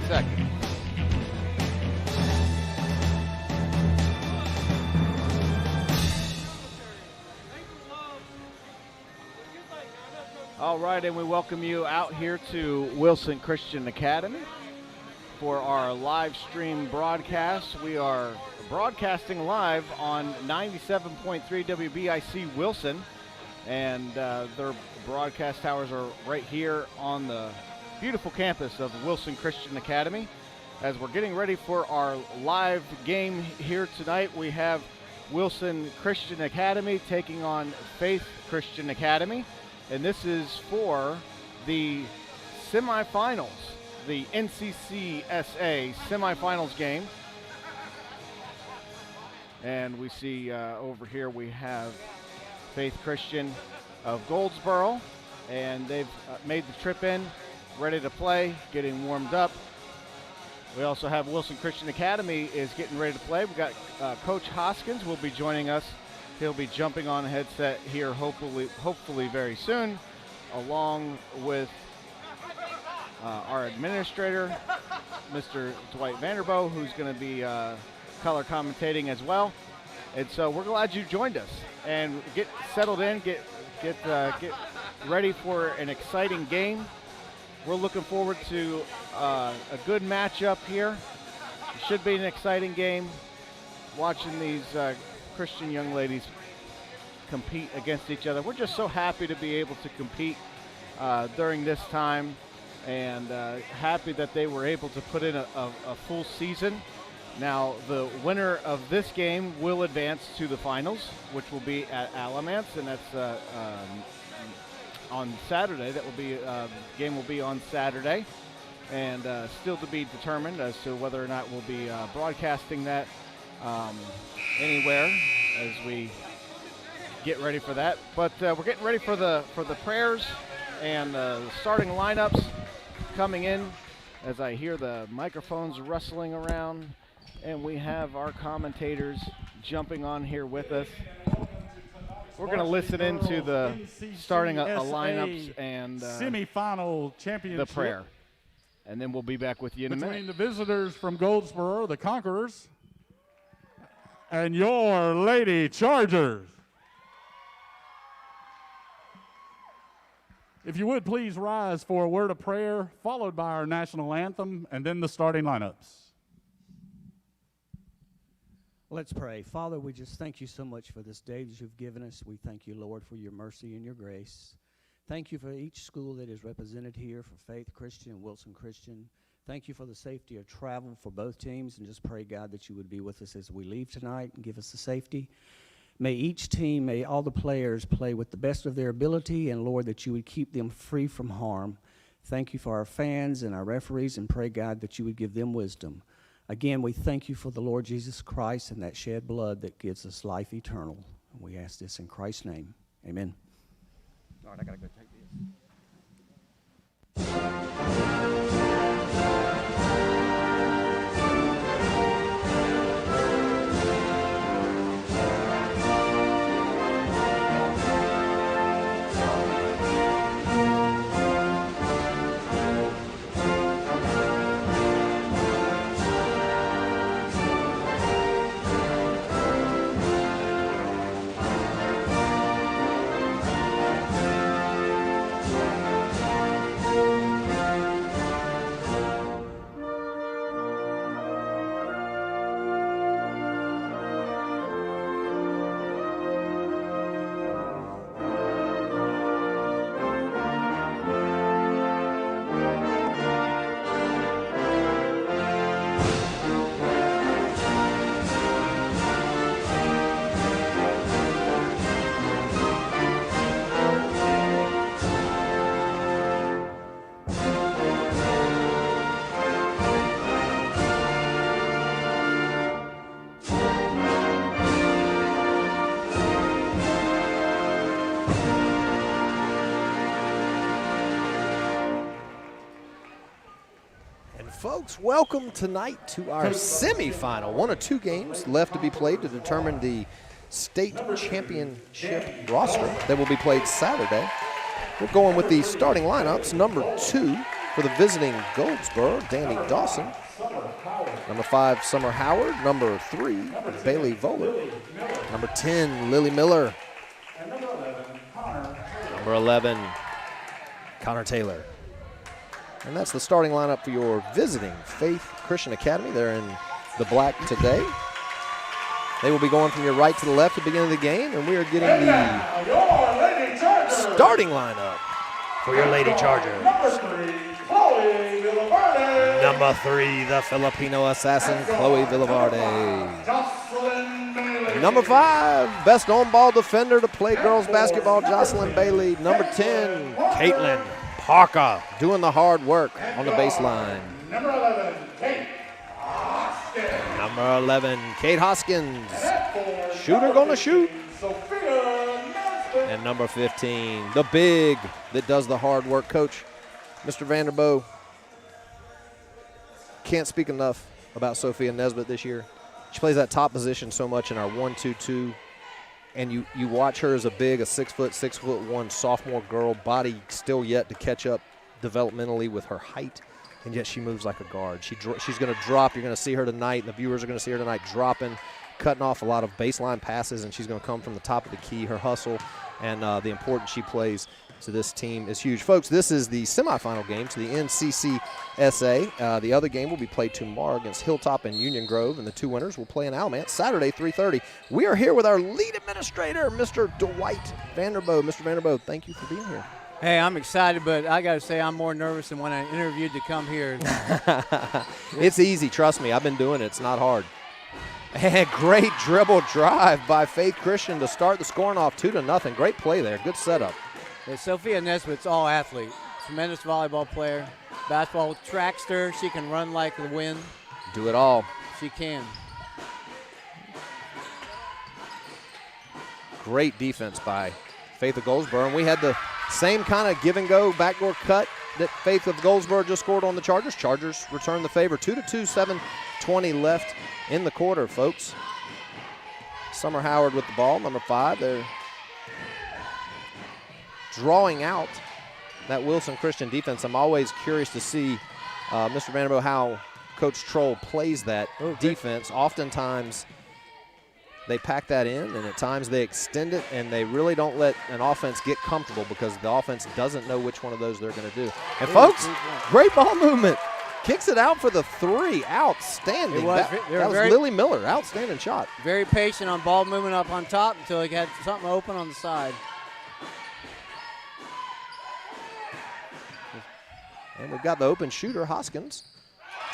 seconds. All right, and we welcome you out here to Wilson Christian Academy for our live stream broadcast. We are broadcasting live on 97.3 WBIC Wilson, and their broadcast towers are right here on the beautiful campus of Wilson Christian Academy. As we're getting ready for our live game here tonight, we have Wilson Christian Academy taking on Faith Christian Academy. And this is for the semifinals, the NCCSA Semifinals game. And we see over here we have Faith Christian of Goldsboro, and they've made the trip in, ready to play, getting warmed up. We also have Wilson Christian Academy is getting ready to play. We've got Coach Hoskins will be joining us. He'll be jumping on a headset here hopefully very soon, along with our administrator, Mr. Dwight Vanderbo, who's going to be color commentating as well. And so we're glad you joined us. And get settled in, get ready for an exciting game. We're looking forward to a good matchup here. It should be an exciting game. Watching these Christian young ladies compete against each other. We're just so happy to be able to compete during this time, and happy that they were able to put in a full season. Now, the winner of this game will advance to the finals, which will be at Alamance, and that's on Saturday. That will be game will be on Saturday, and still to be determined as to whether or not we'll be broadcasting that anywhere as we get ready for that. But we're getting ready for the prayers and the starting lineups coming in as I hear the microphones rustling around, and we have our commentators jumping on here with us. We're going to listen into the starting lineups and semifinal championship, the prayer, and then we'll be back with you in a minute. Between the visitors from Goldsboro, the Conquerors, and your Lady Chargers. If you would please rise for a word of prayer, followed by our national anthem, and then the starting lineups. Let's pray. Father, we just thank you so much for this day that you've given us. We thank you, Lord, for your mercy and your grace. Thank you for each school that is represented here, for Faith Christian and Wilson Christian. Thank you for the safety of travel for both teams, and just pray, God, that you would be with us as we leave tonight and give us the safety. May each team, may all the players play with the best of their ability, and, Lord, that you would keep them free from harm. Thank you for our fans and our referees, and pray, God, that you would give them wisdom. Again, we thank you for the Lord Jesus Christ and that shed blood that gives us life eternal. And we ask this in Christ's name. Amen. All right, I got to go take this. Folks, welcome tonight to our semifinal. One of two games left to be played to determine the state championship roster that will be played Saturday. We're going with the starting lineups. Number 2 For the visiting Goldsboro, Danny Dawson. Number 5, Summer Howard. Number 3, Bailey Voller. Number 10, Lily Miller. Number 11, Connor Taylor. And that's the starting lineup for your visiting Faith Christian Academy. They're in the black today. They will be going from your right to the left at the beginning of the game, and we are getting the starting lineup for your Lady Chargers. Number 3, the Filipino assassin, Chloe Villaverde. Number 5, best on-ball defender to play girls basketball, Jocelyn Bailey. Number 10, Caitlin Parker, doing the hard work on the baseline. Number 11, Kate Hoskins. Shooter gonna shoot. And number 15, the big that does the hard work, Coach, Mr. Vanderbo. Can't speak enough about Sophia Nesbitt this year. She plays that top position so much in our 1-2-2, and you watch her as a big, a 6'1" sophomore girl, body still yet to catch up developmentally with her height, and yet she moves like a guard. She's going to drop. You're going to see her tonight, and the viewers are going to see her tonight dropping, cutting off a lot of baseline passes, and she's going to come from the top of the key. Her hustle and the importance she plays to this team is huge. Folks, this is the semifinal game to the NCCSA. The other game will be played tomorrow against Hilltop and Union Grove, and the 2 winners will play in Alamance Saturday, 3:30. We are here with our lead administrator, Mr. Dwight Vanderbo. Mr. Vanderbo, thank you for being here. Hey, I'm excited, but I got to say I'm more nervous than when I interviewed to come here. It's easy, trust me. I've been doing it. It's not hard. And great dribble drive by Faith Christian to start the scoring off 2-0. Great play there. Good setup. Yeah, Sophia Nesbitt's all athlete. Tremendous volleyball player. Basketball trackster. She can run like the wind. Do it all. She can. Great defense by Faith of Goldsboro. And we had the same kind of give-and-go backdoor cut that Faith of Goldsboro just scored on the Chargers. Chargers return the favor. 2-2, 7:20 left in the quarter, folks. Summer Howard with the ball, number 5. They're drawing out that Wilson Christian defense. I'm always curious to see, Mr. Vanderbilt, how Coach Troll plays that defense. Oftentimes they pack that in, and at times they extend it, and they really don't let an offense get comfortable because the offense doesn't know which one of those they're going to do. And, folks, great ball movement. Kicks it out for the 3. Outstanding. That was Lily Miller. Outstanding shot. Very patient on ball movement up on top until he had something open on the side. And we've got the open shooter, Hoskins.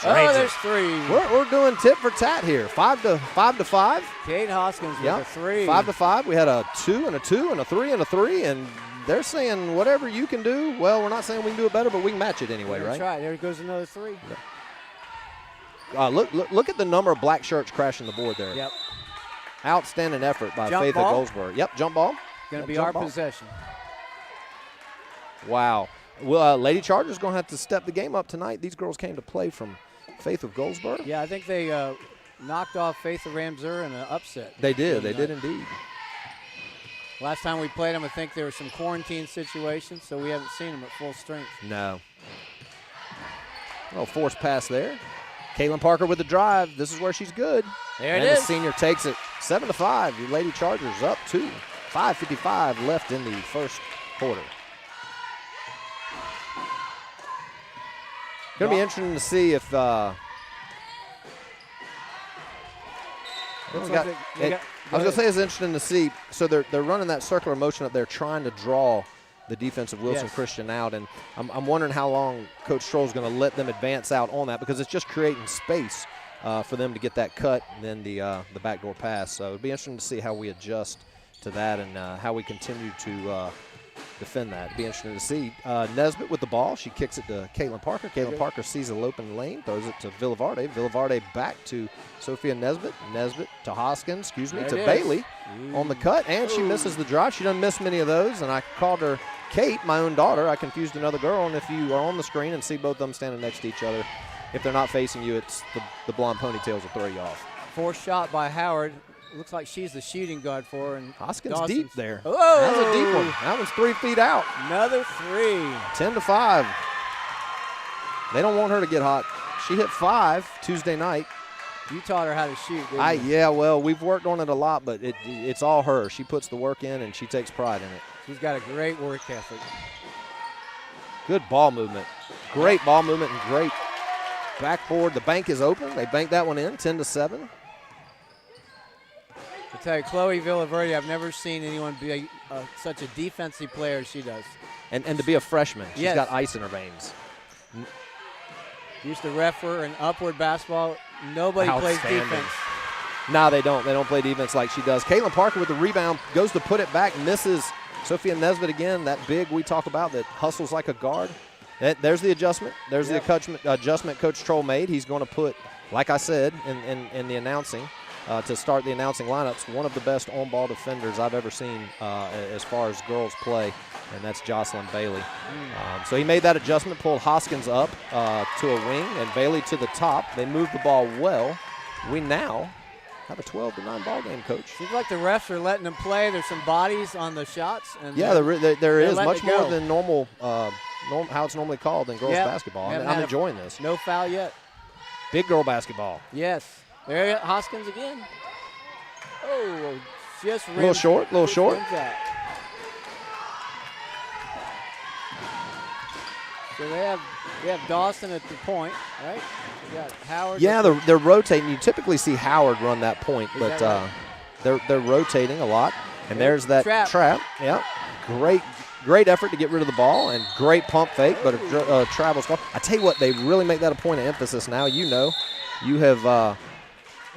Oh, there's 3. We're doing tit for tat here. 5-5. Kate Hoskins with a 3. 5-5. We had a 2 and a 2 and a 3 and a 3, and they're saying whatever you can do. Well, we're not saying we can do it better, but we can match it anyway, right? That's right. There goes another 3. Look at the number of black shirts crashing the board there. Yep. Outstanding effort by Jump Faith ball. of Goldsboro. Yep, jump ball. Going to be our possession. Wow. Well, Lady Chargers going to have to step the game up tonight. These girls came to play from Faith of Goldsboro. Yeah, I think they knocked off Faith of Ramseur in an upset. They did. They did indeed. Last time we played them, I think there were some quarantine situations, so we haven't seen them at full strength. No. Little forced pass there. Caitlin Parker with the drive. This is where she's good. There and it is. The senior takes it 7-5. Your Lady Chargers up 2. 5:55 left in the first quarter. Going to be interesting to see if I was going to say it's interesting to see. So they're running that circular motion up there, trying to draw the defense of Wilson Christian out, and I'm wondering how long Coach Stroll is going to let them advance out on that, because it's just creating space for them to get that cut and then the backdoor pass. So it'll be interesting to see how we adjust to that and how we continue to defend that. It'd be interesting to see. Nesbitt with the ball. She kicks it to Caitlin Parker. Caitlin Parker sees a open lane, throws it to Villaverde. Villaverde back to Sophia Nesbitt. Nesbitt to Hoskins, to Bailey on the cut, and she misses the drive. She doesn't miss many of those, and I called her Kate, my own daughter. I confused another girl, and if you are on the screen and see both of them standing next to each other, if they're not facing you, it's the blonde ponytails will throw you off. Forced shot by Howard. Looks like she's the shooting guard for her. And Hoskins Dawson's deep there. Oh! That's a deep one. That one's 3 feet out. Another 3. 10-5. They don't want her to get hot. She hit 5 Tuesday night. You taught her how to shoot, didn't you? Yeah, well, we've worked on it a lot, but it's all her. She puts the work in, and she takes pride in it. She's got a great work ethic. Good ball movement. Great ball movement and great backboard. The bank is open. They banked that one in, 10-7. I tell you, Chloe Villaverde, I've never seen anyone be such a defensive player as she does. And to be a freshman, she's Yes. got ice in her veins. Used to ref her in upward basketball. Nobody plays defense. No, they don't. They don't play defense like she does. Caitlin Parker with the rebound, goes to put it back, misses. Sophia Nesbitt again, that big we talk about that hustles like a guard. There's the adjustment. There's the adjustment Coach Troll made. He's going to put, like I said in the announcing, to start the announcing lineups, one of the best on-ball defenders I've ever seen as far as girls play, and that's Jocelyn Bailey. So he made that adjustment, pulled Hoskins up to a wing and Bailey to the top. They moved the ball well. We now have a 12-9 ball game, Coach. Seems like the refs are letting them play. There's some bodies on the shots. And yeah, there is much more go. than normal, how it's normally called in girls basketball. I'm enjoying this. No foul yet. Big girl basketball. Yes. There Hoskins again. Oh, just rimmed. A little short, a little short. So they have Dawson at the point, right? We got Howard. Yeah, they're rotating. You typically see Howard run that point, but right? they're rotating a lot. And there's that trap. Yeah, great effort to get rid of the ball and great pump fake, but a travel ball. I tell you what, they really make that a point of emphasis now. You know, you have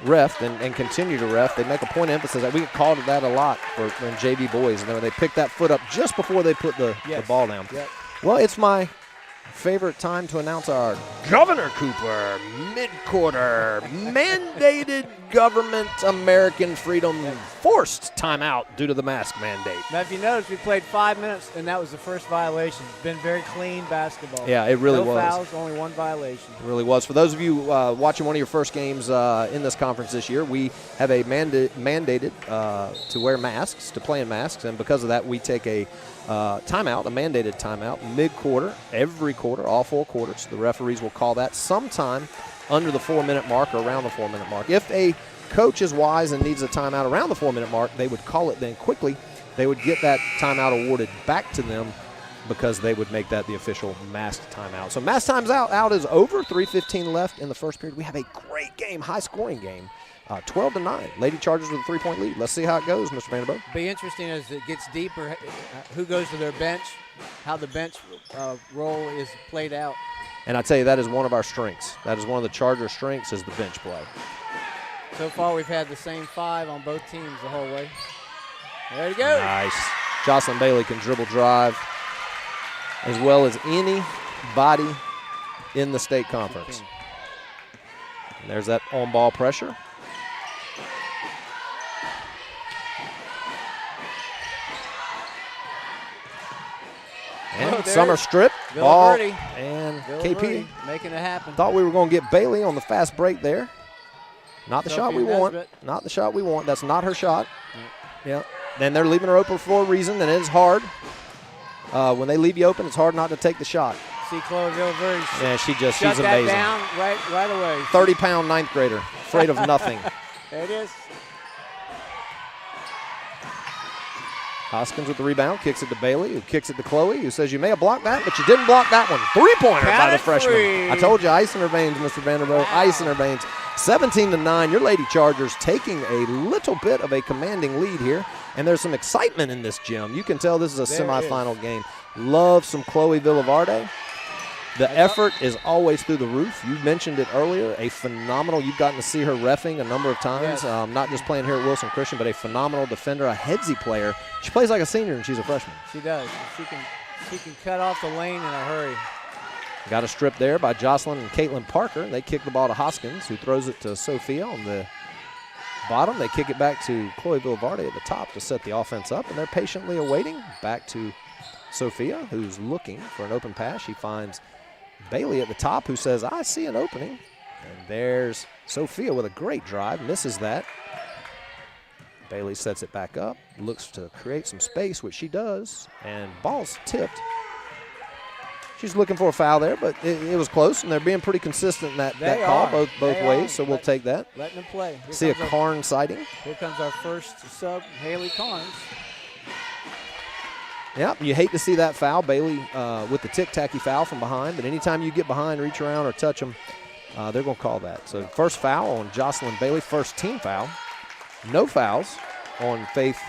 reffed and continue to ref. They make a point of emphasis. We get called that a lot for JV boys, and then when they pick that foot up just before they put the ball down. Yep. Well, it's my favorite time to announce our Governor Cooper mid-quarter mandated government American freedom forced timeout due to the mask mandate. Now, if you notice, we played 5 minutes, and that was the first violation. It's been very clean basketball. Yeah, it really was. was. No fouls, only one violation. It really was. For those of you watching one of your first games in this conference this year, we have a mandated to wear masks, to play in masks, and because of that, we take a timeout, a mandated timeout, mid-quarter, every quarter, all 4 quarters. The referees will call that sometime under the 4-minute mark or around the 4-minute mark. If a coach is wise and needs a timeout around the 4-minute mark, they would call it then quickly. They would get that timeout awarded back to them because they would make that the official masked timeout. So masked times out is over, 3:15 left in the first period. We have a great game, high-scoring game. 12-9. Lady Chargers with a 3-point lead. Let's see how it goes, Mr. Vanderbilt. Be interesting as it gets deeper, who goes to their bench, how the bench role is played out. And I tell you, that is one of our strengths. That is one of the Charger strengths is the bench play. So far, we've had the same 5 on both teams the whole way. There you go. Nice. Jocelyn Bailey can dribble drive as well as anybody in the state conference. And there's that on-ball pressure. And summer strip, ball, and KP making it happen. Thought we were going to get Bailey on the fast break there. Not the shot we want. Not the shot we want. That's not her shot. Yeah. Then they're leaving her open for a reason, and it's hard. When they leave you open, it's hard not to take the shot. See Chloe Villaverde. Yeah, she's shut amazing. That down right away. 30-pound ninth grader, afraid of nothing. There it is. Hoskins with the rebound, kicks it to Bailey, who kicks it to Chloe, who says, you may have blocked that, but you didn't block that one. Three-pointer by the freshman. I told you, ice in her veins, Mr. Vanderbilt, ice in her veins. 17-9, your Lady Chargers taking a little bit of a commanding lead here, and there's some excitement in this gym. You can tell this is a semifinal game. Love some Chloe Villaverde. The effort is always through the roof. You mentioned it earlier, a phenomenal, you've gotten to see her reffing a number of times, not just playing here at Wilson Christian, but a phenomenal defender, a headsy player. She plays like a senior and she's a freshman. She does. She can cut off the lane in a hurry. Got a strip there by Jocelyn and Caitlin Parker. They kick the ball to Hoskins, who throws it to Sophia on the bottom. They kick it back to Chloe Villaverde at the top to set the offense up, and they're patiently awaiting. Back to Sophia, who's looking for an open pass. She finds Bailey at the top, who says, I see an opening. And there's Sophia with a great drive, misses that. Bailey sets it back up, looks to create some space, which she does, and ball's tipped. She's looking for a foul there, but it was close, and they're being pretty consistent in that call both ways, so we'll take that. Letting them play. See a Karn sighting. Here comes our first sub, Haley Carnes. Yeah, you hate to see that foul. Bailey with the tic-tacky foul from behind, but anytime you get behind, reach around, or touch them, they're going to call that. So first foul on Jocelyn Bailey, first team foul. No fouls on Faith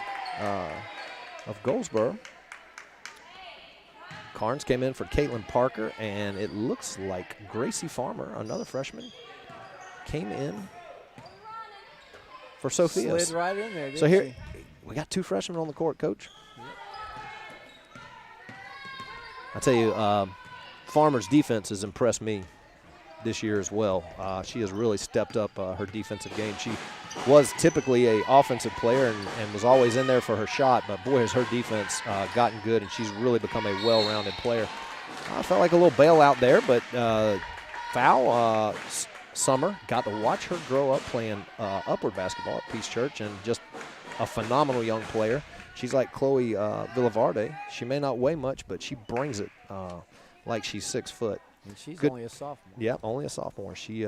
of Goldsboro. Carnes came in for Caitlin Parker, and it looks like Gracie Farmer, another freshman, came in for Sophia. Slid right in there, so here, we got 2 freshmen on the court, Coach. Yep. I tell you, Farmer's defense has impressed me this year as well. She has really stepped up her defensive game. She was typically an offensive player and was always in there for her shot, but boy, has her defense gotten good, and she's really become a well-rounded player. I felt like a little bailout there, but foul. Summer got to watch her grow up playing upward basketball at Peace Church, and just a phenomenal young player. She's like Chloe Villavarde. She may not weigh much, but she brings it like she's 6 foot. And she's Good. only a sophomore. Yeah, only a sophomore. She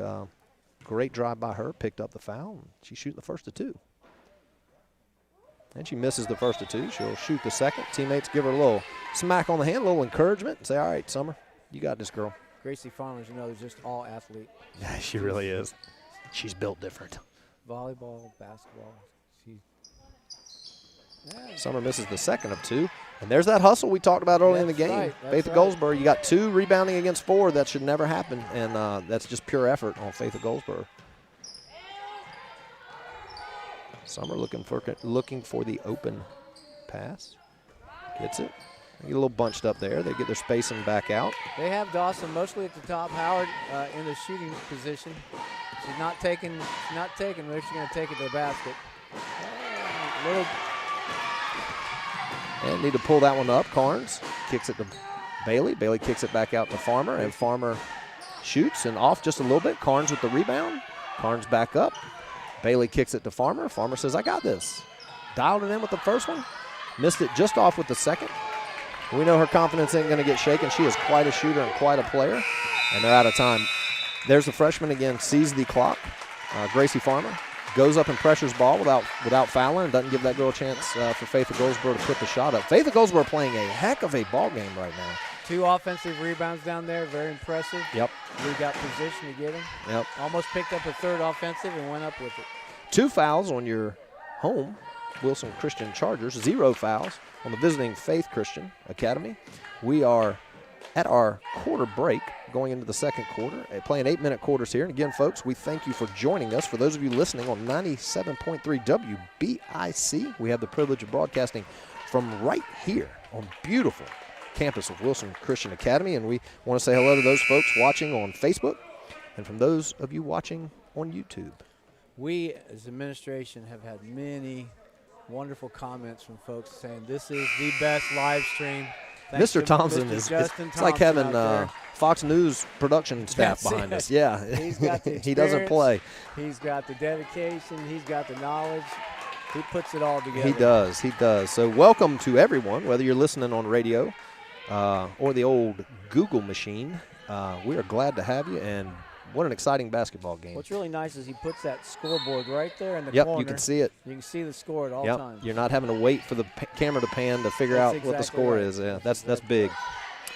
great drive by her, picked up the foul, and she's shooting the first of 2. And she misses the first of 2. She'll shoot the second. Teammates give her a little smack on the hand, a little encouragement, and say, all right, Summer, you got this, girl. Gracie Farmers, you know, is just all athlete. Yeah, she really is. She's built different. Volleyball, basketball. Summer misses the second of 2. And there's that hustle we talked about early in the game. Right, Faith of Goldsboro, you got 2 rebounding against 4. That should never happen, and that's just pure effort on Faith of Goldsboro. Summer looking for the open pass. Gets it. They get a little bunched up there. They get their spacing back out. They have Dawson mostly at the top. Howard in the shooting position. She's not taking, but she's going to take it to the basket. Little. And need to pull that one up. Carnes kicks it to Bailey. Bailey kicks it back out to Farmer, and Farmer shoots and off just a little bit. Carnes with the rebound. Carnes back up. Bailey kicks it to Farmer. Farmer says, I got this. Dialed it in with the first one. Missed it just off with the second. We know her confidence ain't going to get shaken. She is quite a shooter and quite a player. And they're out of time. There's the freshman again, sees the clock. Gracie Farmer goes up and pressures ball without fouling, and doesn't give that girl a chance for Faith of Goldsboro to put the shot up. Faith of Goldsboro playing a heck of a ball game right now. 2 offensive rebounds down there, very impressive. Yep. We got position to get him. Yep. Almost picked up a 3rd offensive and went up with it. 2 fouls on your home Wilson Christian Chargers, 0 fouls on the visiting Faith Christian Academy. We are at our quarter break going into the second quarter, playing 8-minute quarters here. And again, folks, we thank you for joining us. For those of you listening on 97.3 WBIC, we have the privilege of broadcasting from right here on beautiful campus of Wilson Christian Academy. And we want to say hello to those folks watching on Facebook and from those of you watching on YouTube. We, as administration, have had many wonderful comments from folks saying this is the best live stream. Thanks Mr. Thompson Mr. is Thompson like having Fox News production staff behind us. Yeah, he's got the he doesn't play. He's got the dedication. He's got the knowledge. He puts it all together. He does. He does. So welcome to everyone, whether you're listening on radio or the old Google machine. We are glad to have you, and what an exciting basketball game. What's really nice is he puts that scoreboard right there in the corner. Yep, you can see it. You can see the score at all times. You're not having to wait for the camera to pan to figure out what the score is. Yeah, that's big.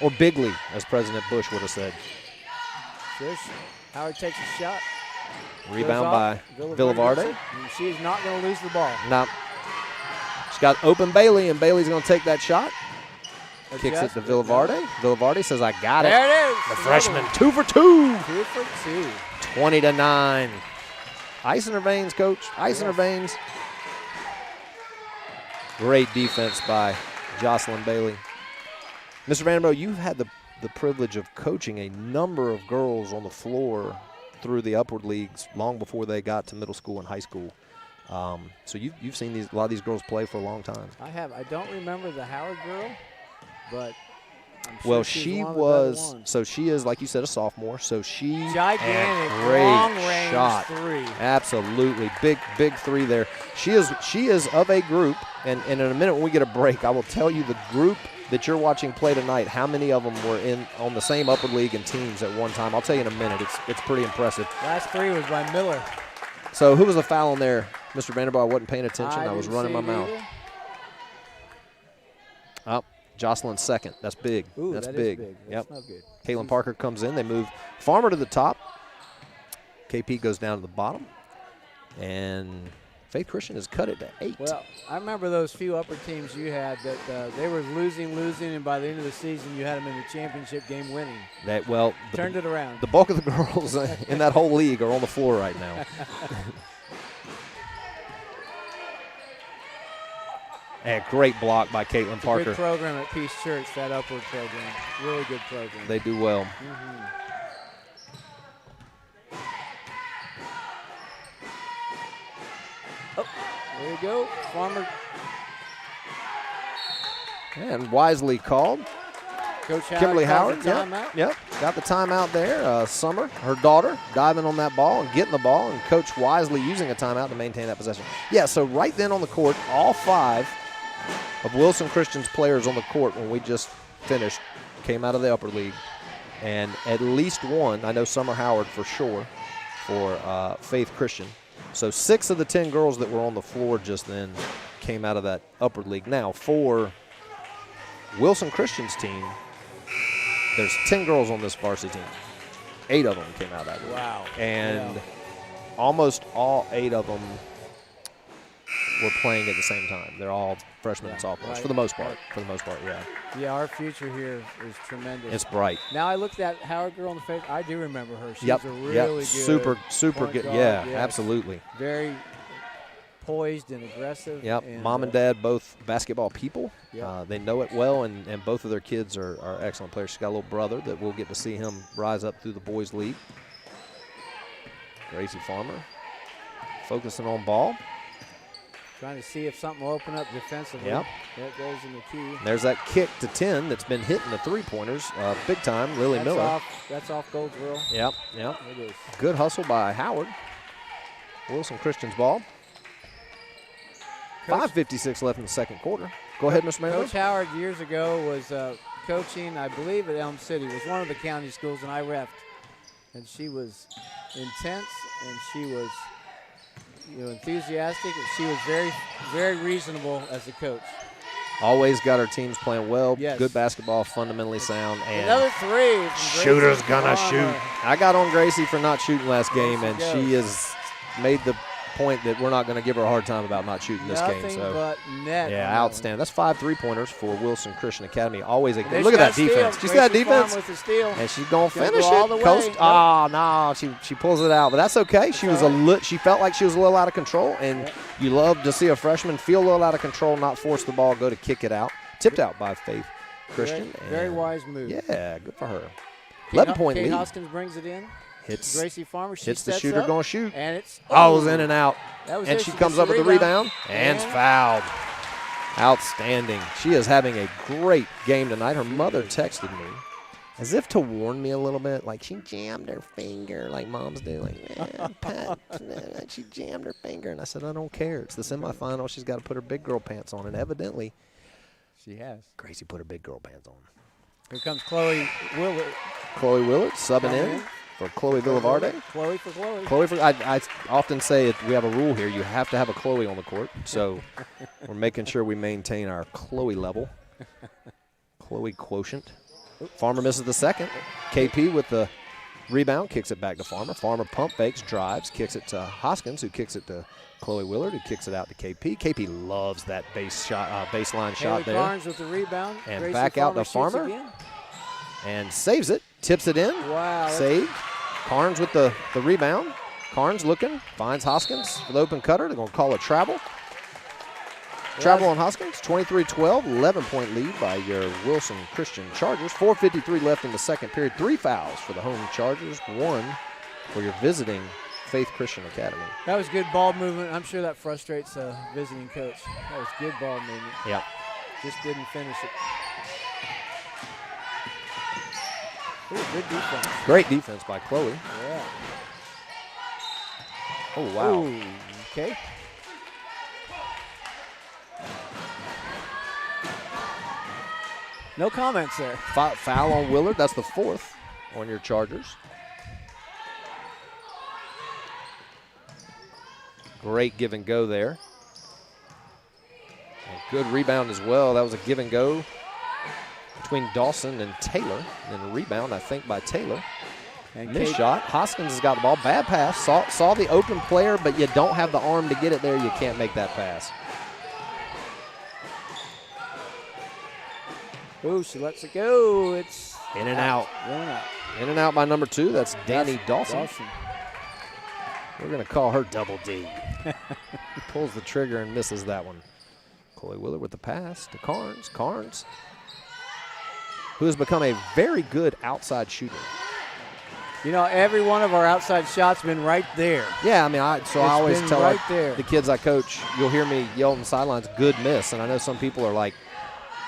Or bigly, as President Bush would have said. There's Howard takes a shot. Rebound by Villavarde. She is not going to lose the ball. No. She's got open Bailey, and Bailey's going to take that shot. Kicks it to Villavarde. Villavarde says, I got it. There it is. The freshman, 2 for 2. 2 for 2. 20-9. Ice in her veins, Coach. Ice in her veins. Great defense by Jocelyn Bailey. Mr. Vandenbroek, you've had the privilege of coaching a number of girls on the floor through the upward leagues long before they got to middle school and high school. So you've seen a lot of these girls play for a long time. I have. I don't remember the Howard girl, but I'm sure well, she's she one of the was, better ones. so she is, like you said, a sophomore. So she gigantic, great long-range shot. 3. Absolutely, big 3 there. She is of a group, and in a minute when we get a break, I will tell you the group that you're watching play tonight, how many of them were on the same upper league and teams at one time? I'll tell you in a minute. It's pretty impressive. Last 3 was by Miller. So who was the foul on there? Mr. Vanderbilt, I wasn't paying attention. I was running my mouth. Oh, Jocelyn's second. That's big. Ooh, That's that big. Is big. Yep. That's not good. Caitlin Parker comes in. They move Farmer to the top. KP goes down to the bottom. And Faith Christian has cut it to 8. Well, I remember those few upper teams you had that they were losing, and by the end of the season you had them in the championship game winning. Turned it around. The bulk of the girls in that whole league are on the floor right now. And great block by Caitlin Parker. Good program at Peace Church, that upward program. Really good program. They do well. Mm-hmm. Oh, there you go. Farmer. And wisely called. Coach Howard Kimberly Howard. Yep. Got the timeout there. Summer, her daughter, diving on that ball and getting the ball, and Coach wisely using a timeout to maintain that possession. Yeah, so right then on the court, all 5 of Wilson Christian's players on the court when we just finished came out of the upper league. And at least one, I know Summer Howard for sure, for Faith Christian. So 6 of the 10 girls that were on the floor just then came out of that upper league. Now, for Wilson Christian's team, there's 10 girls on this varsity team. 8 of them came out of that league. Wow. And almost all 8 of them were playing at the same time. They're all freshmen and sophomores, for the most part. Yeah. Yeah, our future here is tremendous. It's bright. Now I looked at Howard girl in the face. I do remember her. She's a really good super good. guard. Yeah, Yes. absolutely. Very poised and aggressive. Yep. And, Mom and dad both basketball people. Yep. They know it well, and both of their kids are excellent players. She's got a little brother that we'll get to see him rise up through the boys' league. Gracie Farmer focusing on ball. Trying to see if something will open up defensively. Yep. That goes in the key. There's that kick to 10 that's been hitting the three-pointers big time, Lily Miller. That's off Goldsboro. Yep. It is. Good hustle by Howard. Wilson Christian's ball. 5:56 left in the second quarter. Go ahead, Mr. Mayor. Coach Howard years ago was coaching, I believe, at Elm City. It was one of the county schools, and I reffed. And she was intense, and she was enthusiastic, and she was very, very reasonable as a coach. Always got her teams playing well. Yes. Good basketball, fundamentally sound. And another 3. Shooter's gonna shoot. I got on Gracie for not shooting last game, and she has made the point that we're not going to give her a hard time about not shooting this game. Nothing So but net. yeah, outstanding. That's 5 3-pointers for Wilson Christian Academy. Always a And good. Look at that defense. You see that defense? With the steal. And she's gonna Gonna finish go all it. the Coast. way. Oh no, she pulls it out, but that's okay. She was she felt like she was a little out of control, and you love to see a freshman feel a little out of control, not force the ball, go to kick it out. Tipped out by Faith Christian. Very wise move. Yeah, good for her. 11-point Kate lead. Hoskins brings it in. Hits Gracie Farmer. She hits the sets shooter, up, gonna shoot. and it's It was in and out. That was And it. she Gets comes up with the rebound and And- fouled. Outstanding. She is having a great game tonight. Her mother texted me as if to warn me a little bit, like she jammed her finger like moms do. Like, Pat, she jammed her finger. And I said, I don't care. It's the semifinal. She's got to put her big girl pants on. And evidently, She has. Gracie put her big girl pants on. Here comes Chloe Willard. Chloe Willard subbing in for Chloe Villavarde. Chloe for Chloe. Chloe, I often say we have a rule here. You have to have a Chloe on the court. So we're making sure we maintain our Chloe level. Chloe quotient. Farmer misses the second. KP with the rebound, kicks it back to Farmer. Farmer pump fakes, drives, kicks it to Hoskins, who kicks it to Chloe Willard, who kicks it out to KP. KP loves that baseline shot there. Barnes with the rebound. And Gracie back out to shoots Farmer. again. And saves it, tips it in. Wow. Saved. Carnes with the rebound. Carnes looking, finds Hoskins for the open cutter. They're going to call it travel. Travel on Hoskins, 23-12, 11-point lead by your Wilson Christian Chargers. 4:53 left in the second period. 3 fouls for the home Chargers, 1 for your visiting Faith Christian Academy. That was good ball movement. I'm sure that frustrates a visiting coach. That was good ball movement. Yeah. Just didn't finish it. Ooh, good defense. Great defense by Chloe. Yeah. Oh, wow. Ooh, okay. No comments there. Foul on Willard. That's the 4th on your Chargers. Great give and go there. A good rebound as well. That was a give and go between Dawson and Taylor. And a rebound, I think, by Taylor. And Missed shot. Hoskins has got the ball. Bad pass. Saw the open player, but you don't have the arm to get it there. You can't make that pass. Ooh, she lets it go. It's In and out. In and out. In and out by number 2. That's Danny Dawson. Dawson. We're going to call her Double D. Pulls the trigger and misses that one. Chloe Willard with the pass to Carnes. Carnes, who has become a very good outside shooter. You know, every one of our outside shots been right there. Yeah, I mean, I always tell right there. the kids I coach, you'll hear me yell on the sidelines, good miss. And I know some people are like,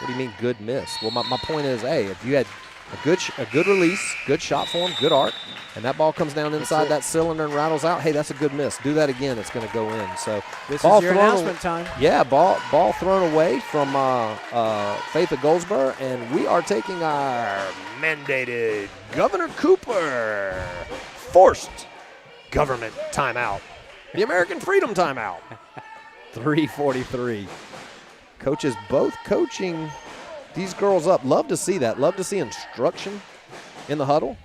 what do you mean good miss? Well, my point is, hey, if you had a good release, good shot form, good arc, and that ball comes down inside that cylinder and rattles out, hey, that's a good miss. Do that again, it's going to go in. So this ball is your announcement time. Yeah, ball thrown away from Faith of Goldsboro, and we are taking our mandated Governor Cooper forced government timeout, the American Freedom timeout. 3:43. Coaches both coaching these girls up. Love to see that. Love to see instruction in the huddle.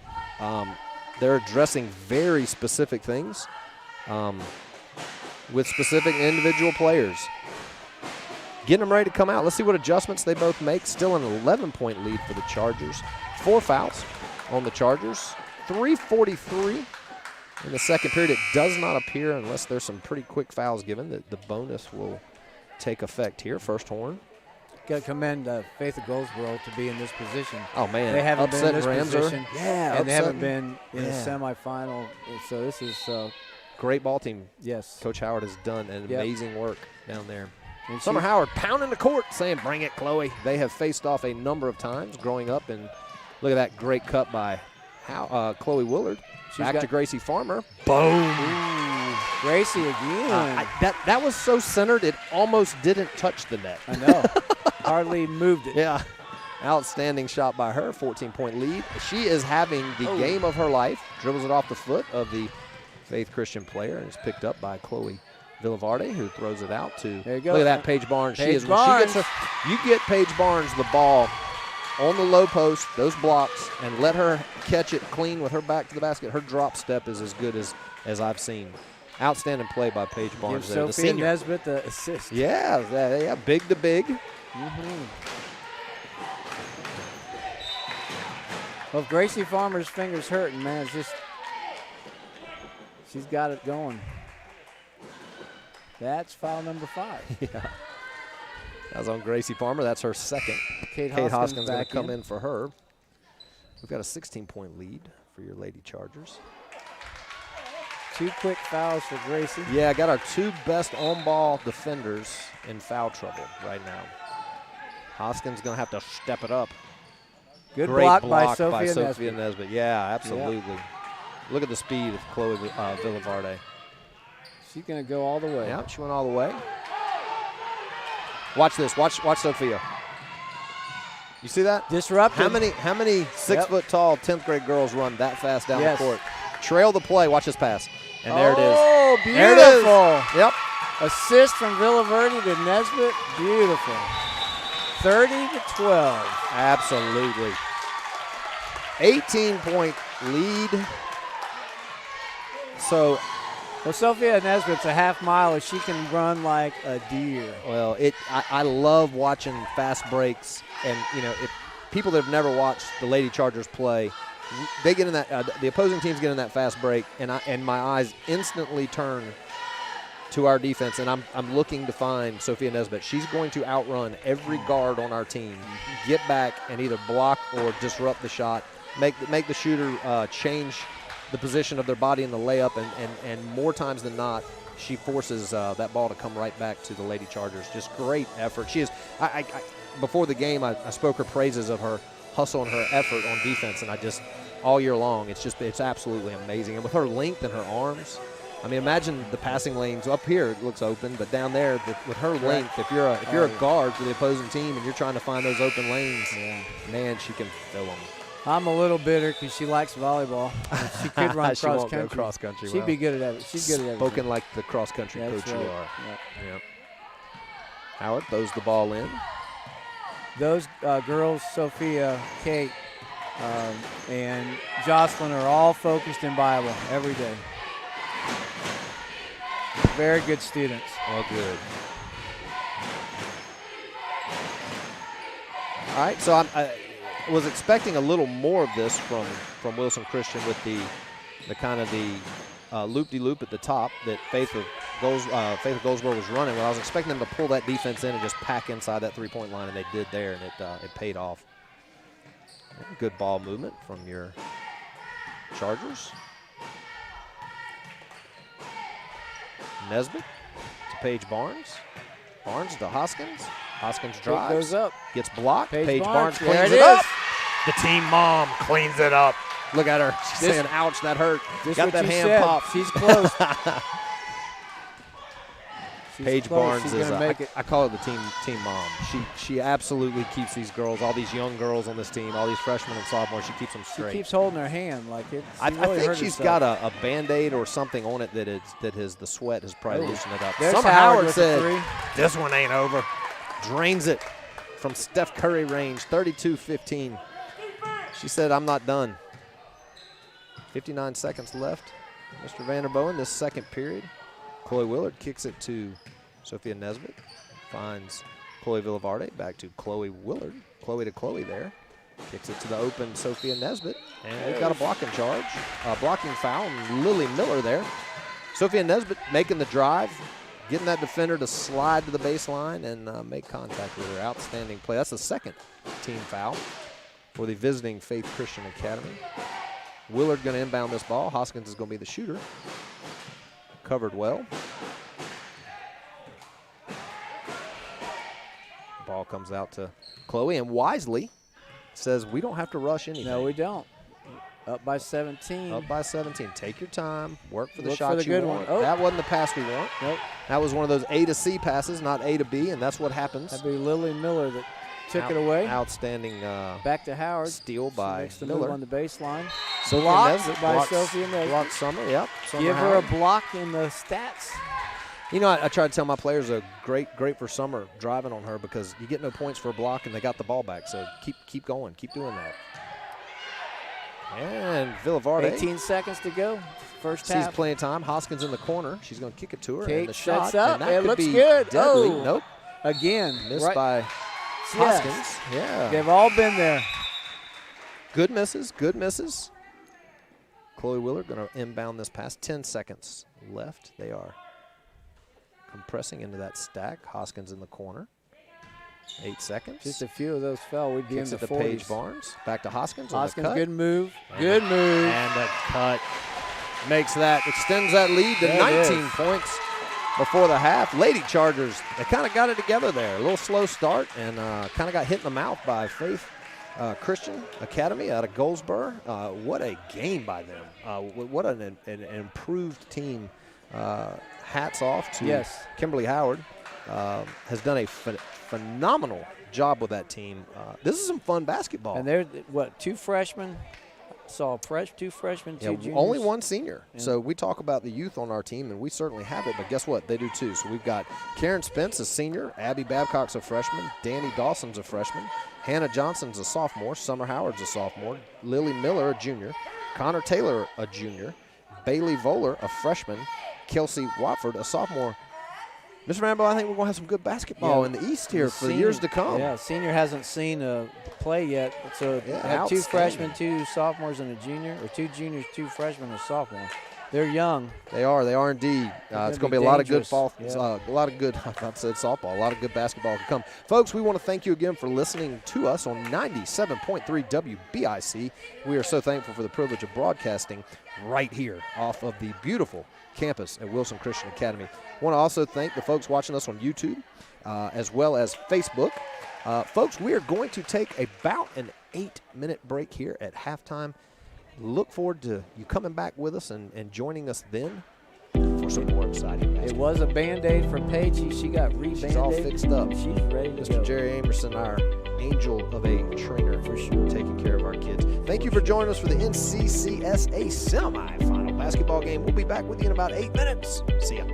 They're addressing very specific things with specific individual players. Getting them ready to come out. Let's see what adjustments they both make. Still an 11-point lead for the Chargers. 4 fouls on the Chargers. 3:43 in the second period. It does not appear, unless there's some pretty quick fouls given, that the bonus will take effect here. First horn. Got to commend Faith of Goldsboro to be in this position. Oh, man. They haven't been in this position. Yeah, and they haven't been in a semifinal. So this is great ball team. Yes. Coach Howard has done an amazing work down there. And Summer Howard pounding the court saying, bring it, Chloe. They have faced off a number of times growing up, and look at that great cut by Chloe Willard. Back to Gracie Farmer. Boom. Ooh, Gracie again. That was so centered it almost didn't touch the net. I know. Hardly moved it. Yeah. Outstanding shot by her, 14-point lead. She is having the game of her life. Dribbles it off the foot of the Faith Christian player and is picked up by Chloe Villavarde, who throws it out to, there you go. Look at that, Paige Barnes. Paige When she gets her, you get Paige Barnes the ball on the low post, those blocks, and let her catch it clean with her back to the basket. Her drop step is as good as I've seen. Outstanding play by Paige Barnes there, the Sophia senior. Nesbitt the assist. Yeah, big to big. Well, if Gracie Farmer's finger's hurting, man, it's just she's got it going. That's foul number 5. Yeah. That was on Gracie Farmer. That's her second. Kate Hoskins going back to come in for her. We've got a 16-point lead for your Lady Chargers. 2 quick fouls for Gracie. Yeah, I got our 2 best on-ball defenders in foul trouble right now. Hoskins going to have to step it up. Good Great block by Sophia Nesbitt. Yeah, absolutely. Yep. Look at the speed of Chloe Villavarde. She's going to go all the way. Yeah, she went all the way. Watch this. Watch Sophia. You see that? Disrupted. How many 6-foot-tall 10th grade girls run that fast down the court? Trail the play. Watch this pass. And there it is. Oh, beautiful. There it is. Yep. Assist from Villavarde to Nesbitt. Beautiful. 30-12. Absolutely. 18-point lead. So, well, Sophia Nesbitt's a half mile. She can run like a deer. Well, I love watching fast breaks, and if people that have never watched the Lady Chargers play, they get in that the opposing teams get in that fast break, and my eyes instantly turn to our defense, and I'm looking to find Sophia Nesbitt. She's going to outrun every guard on our team, get back and either block or disrupt the shot, make the shooter change the position of their body in the layup, and more times than not, she forces that ball to come right back to the Lady Chargers. Just great effort. She is. Before the game, I spoke her praises of her hustle and her effort on defense, and I just all year long, it's absolutely amazing. And with her length and her arms, I mean, imagine the passing lanes up here. It looks open, but down there, with her length, if you're a guard for the opposing team and you're trying to find those open lanes, man, she can fill them. I'm a little bitter because she likes volleyball. She could run she won't cross-country. go cross-country. She'd be good at it. She's good at everything. Spoken like the cross-country coach you are. Yep. Howard throws the ball in. Those girls, Sophia, Kate, and Jocelyn, are all focused in Bible every day. Very good students. All good. All right, so I was expecting a little more of this from Wilson Christian with the kind of the loop-de-loop at the top that Faith of Goldsboro was running. Well, I was expecting them to pull that defense in and just pack inside that three-point line, and they did there, and it paid off. Good ball movement from your Chargers. Nesbitt to Paige Barnes. Barnes to Hoskins. Hoskins drives. Goes up. Gets blocked. Paige Barnes there cleans it it up. is. The team mom cleans it up. Look at her. She's saying, ouch, that hurt. Got that hand pop. She's close. Paige Barnes She's is gonna make it. I call her the team mom. She absolutely keeps these girls, all these young girls on this team, all these freshmen and sophomores, she keeps them straight. She keeps holding her hand like it. I think she's got a Band-Aid or something on it the sweat has probably loosened it up. There's Summer Howard Howard with said, this one ain't over. Drains it from Steph Curry range, 32-15. She said, I'm not done. 59 seconds left. Mr. Vanderboen, this second period. Chloe Willard kicks it to Sophia Nesbitt. Finds Chloe Villavarde. Back to Chloe Willard. Chloe to Chloe there. Kicks it to the open Sophia Nesbitt. And they've got a blocking charge. Blocking foul. And Lily Miller there. Sophia Nesbitt making the drive. Getting that defender to slide to the baseline and make contact with her. Outstanding play. That's the second team foul for the visiting Faith Christian Academy. Willard going to inbound this ball. Hoskins is going to be the shooter. Covered well. Ball comes out to Chloe, and wisely says we don't have to rush anything. No, we don't. Up by 17. Up by 17. Take your time. Work for the Look shot for the you good want. one. Oh. That wasn't the pass we want. Nope. That was one of those A to C passes, not A to B, and that's what happens. That'd be Lily Miller that took it away. Outstanding back to Howard. Steal by makes the Miller. move on the baseline. Sophia Blocked Nesbitt by blocks, Sophia Nesbitt. blocks Summer, yep. Summer Give her Howard. a block in the stats. You know, I try to tell my players are great for Summer driving on her because you get no points for a block and they got the ball back. So keep going, keep doing that. And Villavarde. 18 seconds to go. First Sees half. plenty of time. Hoskins in the corner. She's going to kick it to her. Kate and the shot. sets up. And that It could looks be good. Deadly. Oh. Nope. Again. Missed right. by Yes. Hoskins. Yeah. They've all been there. Good misses. Good misses. Chloe Willard going to inbound this pass. 10 seconds left. They are compressing into that stack. Hoskins in the corner. 8 seconds. Just a few of those fell. We'd be Kicks in the it to 40s. Paige Barnes. Back to Hoskins. Hoskins, on the cut. good move. Good move. And the cut makes that, extends that lead to There it 19 is. points before the half. Lady Chargers, they kind of got it together there. A little slow start and kind of got hit in the mouth by Faith Christian Academy out of Goldsboro. What a game by them. What an improved team. Hats off to Kimberly Howard. Has done a phenomenal job with that team. This is some fun basketball. And they're, what, two freshmen? Saw two freshmen, two juniors. Only one senior. Yeah. So we talk about the youth on our team, and we certainly have it, but guess what? They do too. So we've got Karen Spence, a senior. Abby Babcock's a freshman. Danny Dawson's a freshman. Hannah Johnson's a sophomore. Summer Howard's a sophomore. Lily Miller, a junior. Connor Taylor, a junior. Bailey Voller, a freshman. Kelsey Watford, a sophomore. Mr. Rambo, I think we're going to have some good basketball in the East here for the years to come. Yeah, senior hasn't seen a play yet. So have two freshmen, two sophomores, and a junior, or two juniors, two freshmen, and a sophomore. They're young. They are indeed. It's going to be a lot of good fall, a lot of good, I said softball, a lot of good basketball to come. Folks, we want to thank you again for listening to us on 97.3 WBIC. We are so thankful for the privilege of broadcasting right here off of the beautiful campus at Wilson Christian Academy. I want to also thank the folks watching us on YouTube as well as Facebook. Folks, we are going to take about an 8-minute break here at halftime. Look forward to you coming back with us and joining us then. some more exciting basketball. It was a Band-Aid for Paige. She got re-bandaged. She's all fixed up. She's ready to go. Mr. Jerry Amerson, our angel of a trainer, for sure, taking care of our kids. Thank you for joining us for the NCCSA Semifinal basketball game. We'll be back with you in about 8 minutes. See ya.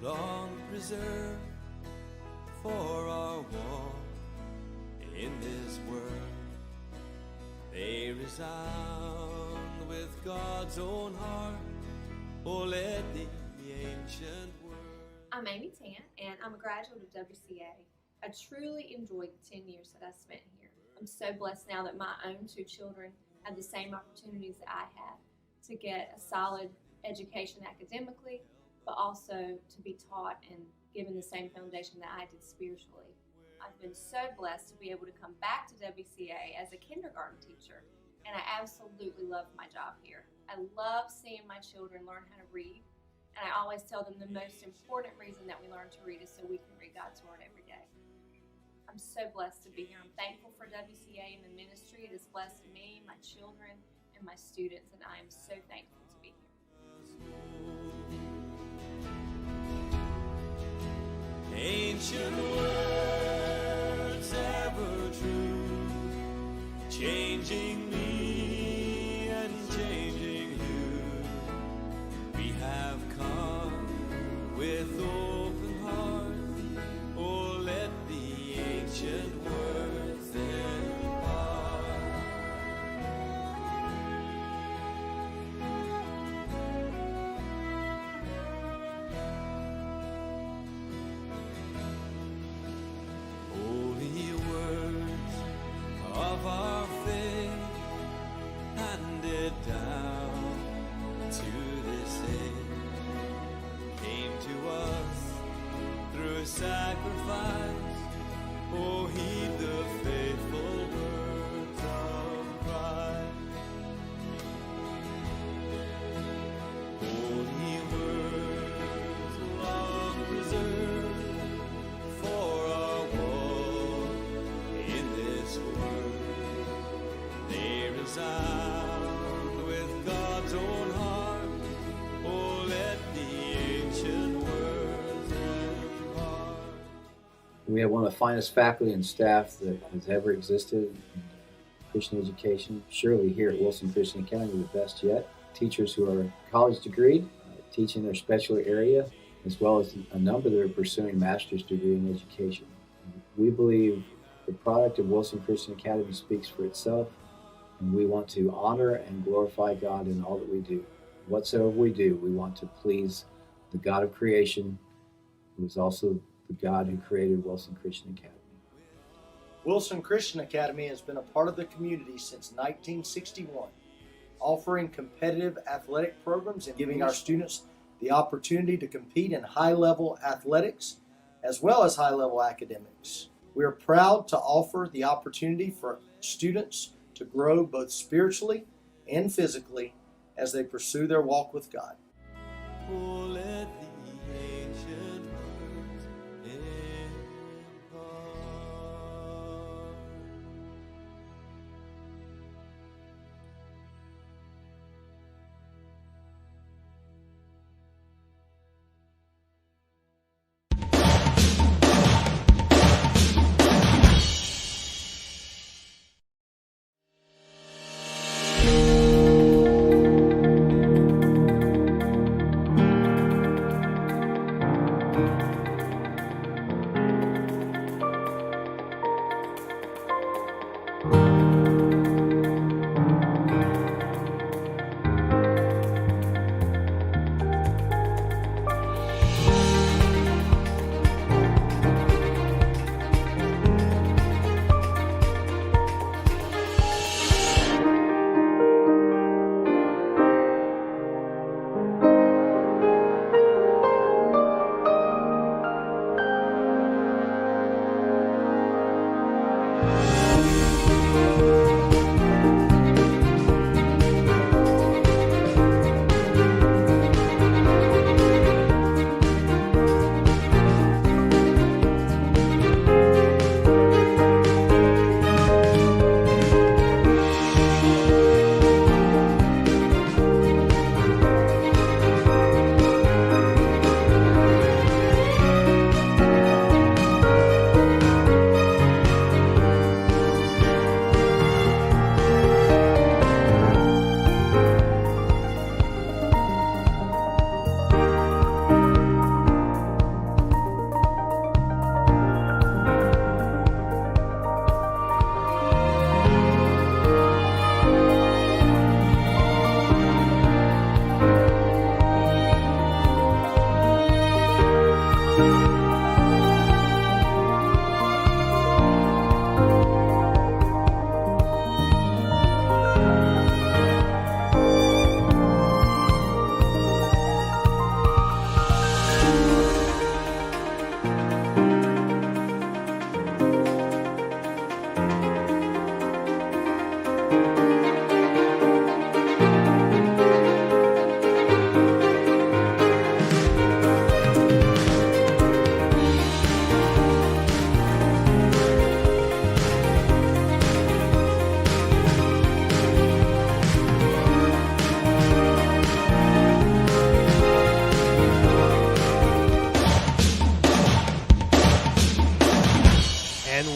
long preserved for our walk in this world. They resound with God's own heart. Oh, let the ancient word. I'm Amy Tan, and I'm a graduate of WCA. I truly enjoyed the 10 years that I spent here. I'm so blessed now that my own two children have the same opportunities that I had to get a solid education academically, but also to be taught and given the same foundation that I did spiritually. I've been so blessed to be able to come back to WCA as a kindergarten teacher, and I absolutely love my job here. I love seeing my children learn how to read, and I always tell them the most important reason that we learn to read is so we can read God's Word every day. I'm so blessed to be here. I'm thankful for WCA and the ministry. It has blessed me, my children, and my students, and I am so thankful to be here. Ancient words ever true, changing me and changing you. We have come with open hearts. Oh, let the ancient words impart. Holy words of our faith handed down to this end came to us through sacrifice. Oh, heed the faithful words of Christ. Holy words long preserved for our walk in this world. They resound with God's own heart. Oh, let the ancient words impart. We have one of the finest faculty and staff that has ever existed in Christian education. Surely here at Wilson Christian Academy, the best yet. Teachers who are college degreed, teaching their special area, as well as a number that are pursuing master's degree in education. We believe the product of Wilson Christian Academy speaks for itself, and we want to honor and glorify God in all that we do. Whatsoever we do, we want to please the God of creation, who is also the God who created Wilson Christian Academy. Wilson Christian Academy has been a part of the community since 1961, offering competitive athletic programs and giving our students the opportunity to compete in high-level athletics as well as high-level academics. We are proud to offer the opportunity for students to grow both spiritually and physically as they pursue their walk with God. Oh, let the ancient words impart.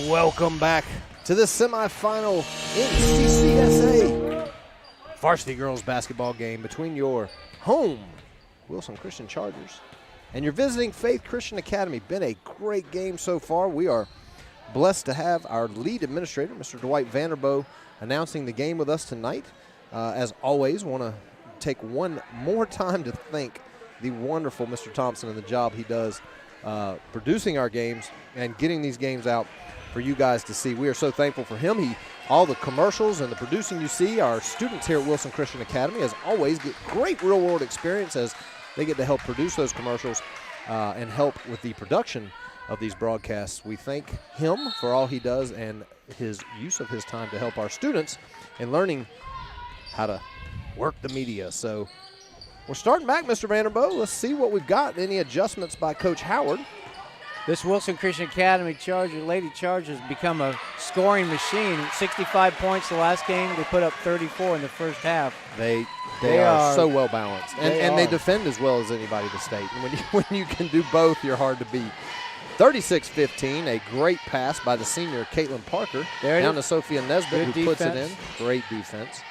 Welcome back to the semifinal NCCSA Varsity Girls Basketball game between your home Wilson Christian Chargers and your visiting Faith Christian Academy. Been a great game so far. We are blessed to have our lead administrator, Mr. Dwight Vanderboe, announcing the game with us tonight. As always, want to take one more time to thank the wonderful Mr. Thompson and the job he does producing our games and getting these games out for you guys to see. We are so thankful for him. All the commercials and the producing you see, our students here at Wilson Christian Academy, as always, get great real-world experience as they get to help produce those commercials and help with the production of these broadcasts. We thank him for all he does and his use of his time to help our students in learning how to work the media. So we're starting back, Mr. Vanderboe. Let's see what we've got. Any adjustments by Coach Howard? This Wilson Christian Academy Lady Chargers become a scoring machine. 65 points the last game. They put up 34 in the first half. They are so well balanced, and they defend as well as anybody in the state. And when you can do both, you're hard to beat. 36-15, a great pass by the senior Caitlin Parker down to Sophia Nesbitt, who puts it in. Great defense.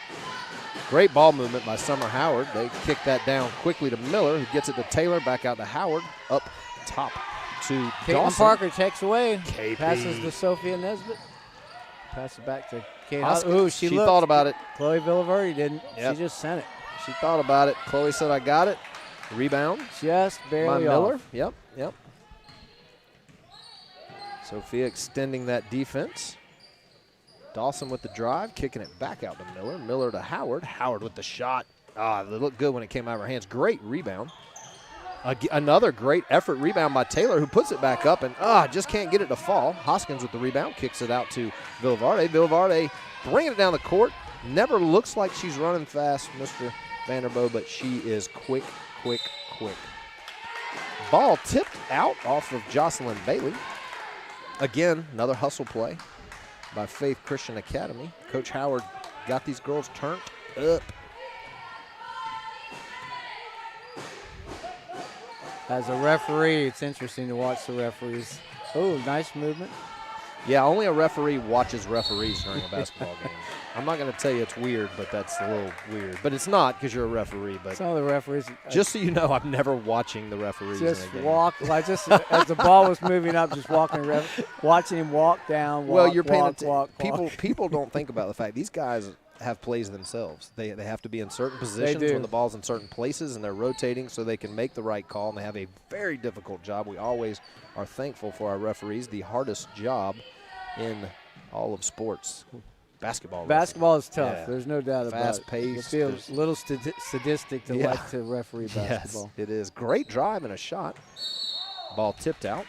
Great ball movement by Summer Howard. They kick that down quickly to Miller, who gets it to Taylor, back out to Howard, up top to Caitlin Dawson. Parker takes away. KB. Passes to Sophia Nesbitt. Passes back to Kate Hoskins. Ooh, she thought about it. Chloe Villaverdi didn't. Yep. She just sent it. She thought about it. Chloe said, I got it. Rebound. Just barely by Miller. off. Yep. Sophia extending that defense. Dawson with the drive, kicking it back out to Miller. Miller to Howard. Howard with the shot. It looked good when it came out of her hands. Great rebound. Another great effort rebound by Taylor, who puts it back up and just can't get it to fall. Hoskins with the rebound, kicks it out to Villavarde. Villavarde bringing it down the court. Never looks like she's running fast, Mr. Vanderboe, but she is quick. Ball tipped out off of Jocelyn Bailey. Again, another hustle play by Faith Christian Academy. Coach Howard got these girls turned up. As a referee, it's interesting to watch the referees. Oh, nice movement. Yeah, only a referee watches referees during a basketball game. I'm not going to tell you it's weird, but that's a little weird. But it's not because you're a referee. But some of the referees, just so you know, I'm never watching the referees. Just in a game. walk, like just as the ball was moving up, just watching him walk down. Well, you're paying attention. People don't think about the fact these guys have plays themselves. They have to be in certain positions when the ball's in certain places, and they're rotating so they can make the right call. And they have a very difficult job. We always are thankful for our referees. The hardest job in all of sports. Basketball is tough. Yeah. There's no doubt about it. Fast-paced. It feels a little sadistic to like to referee basketball. Yes, it is. Great drive and a shot. Ball tipped out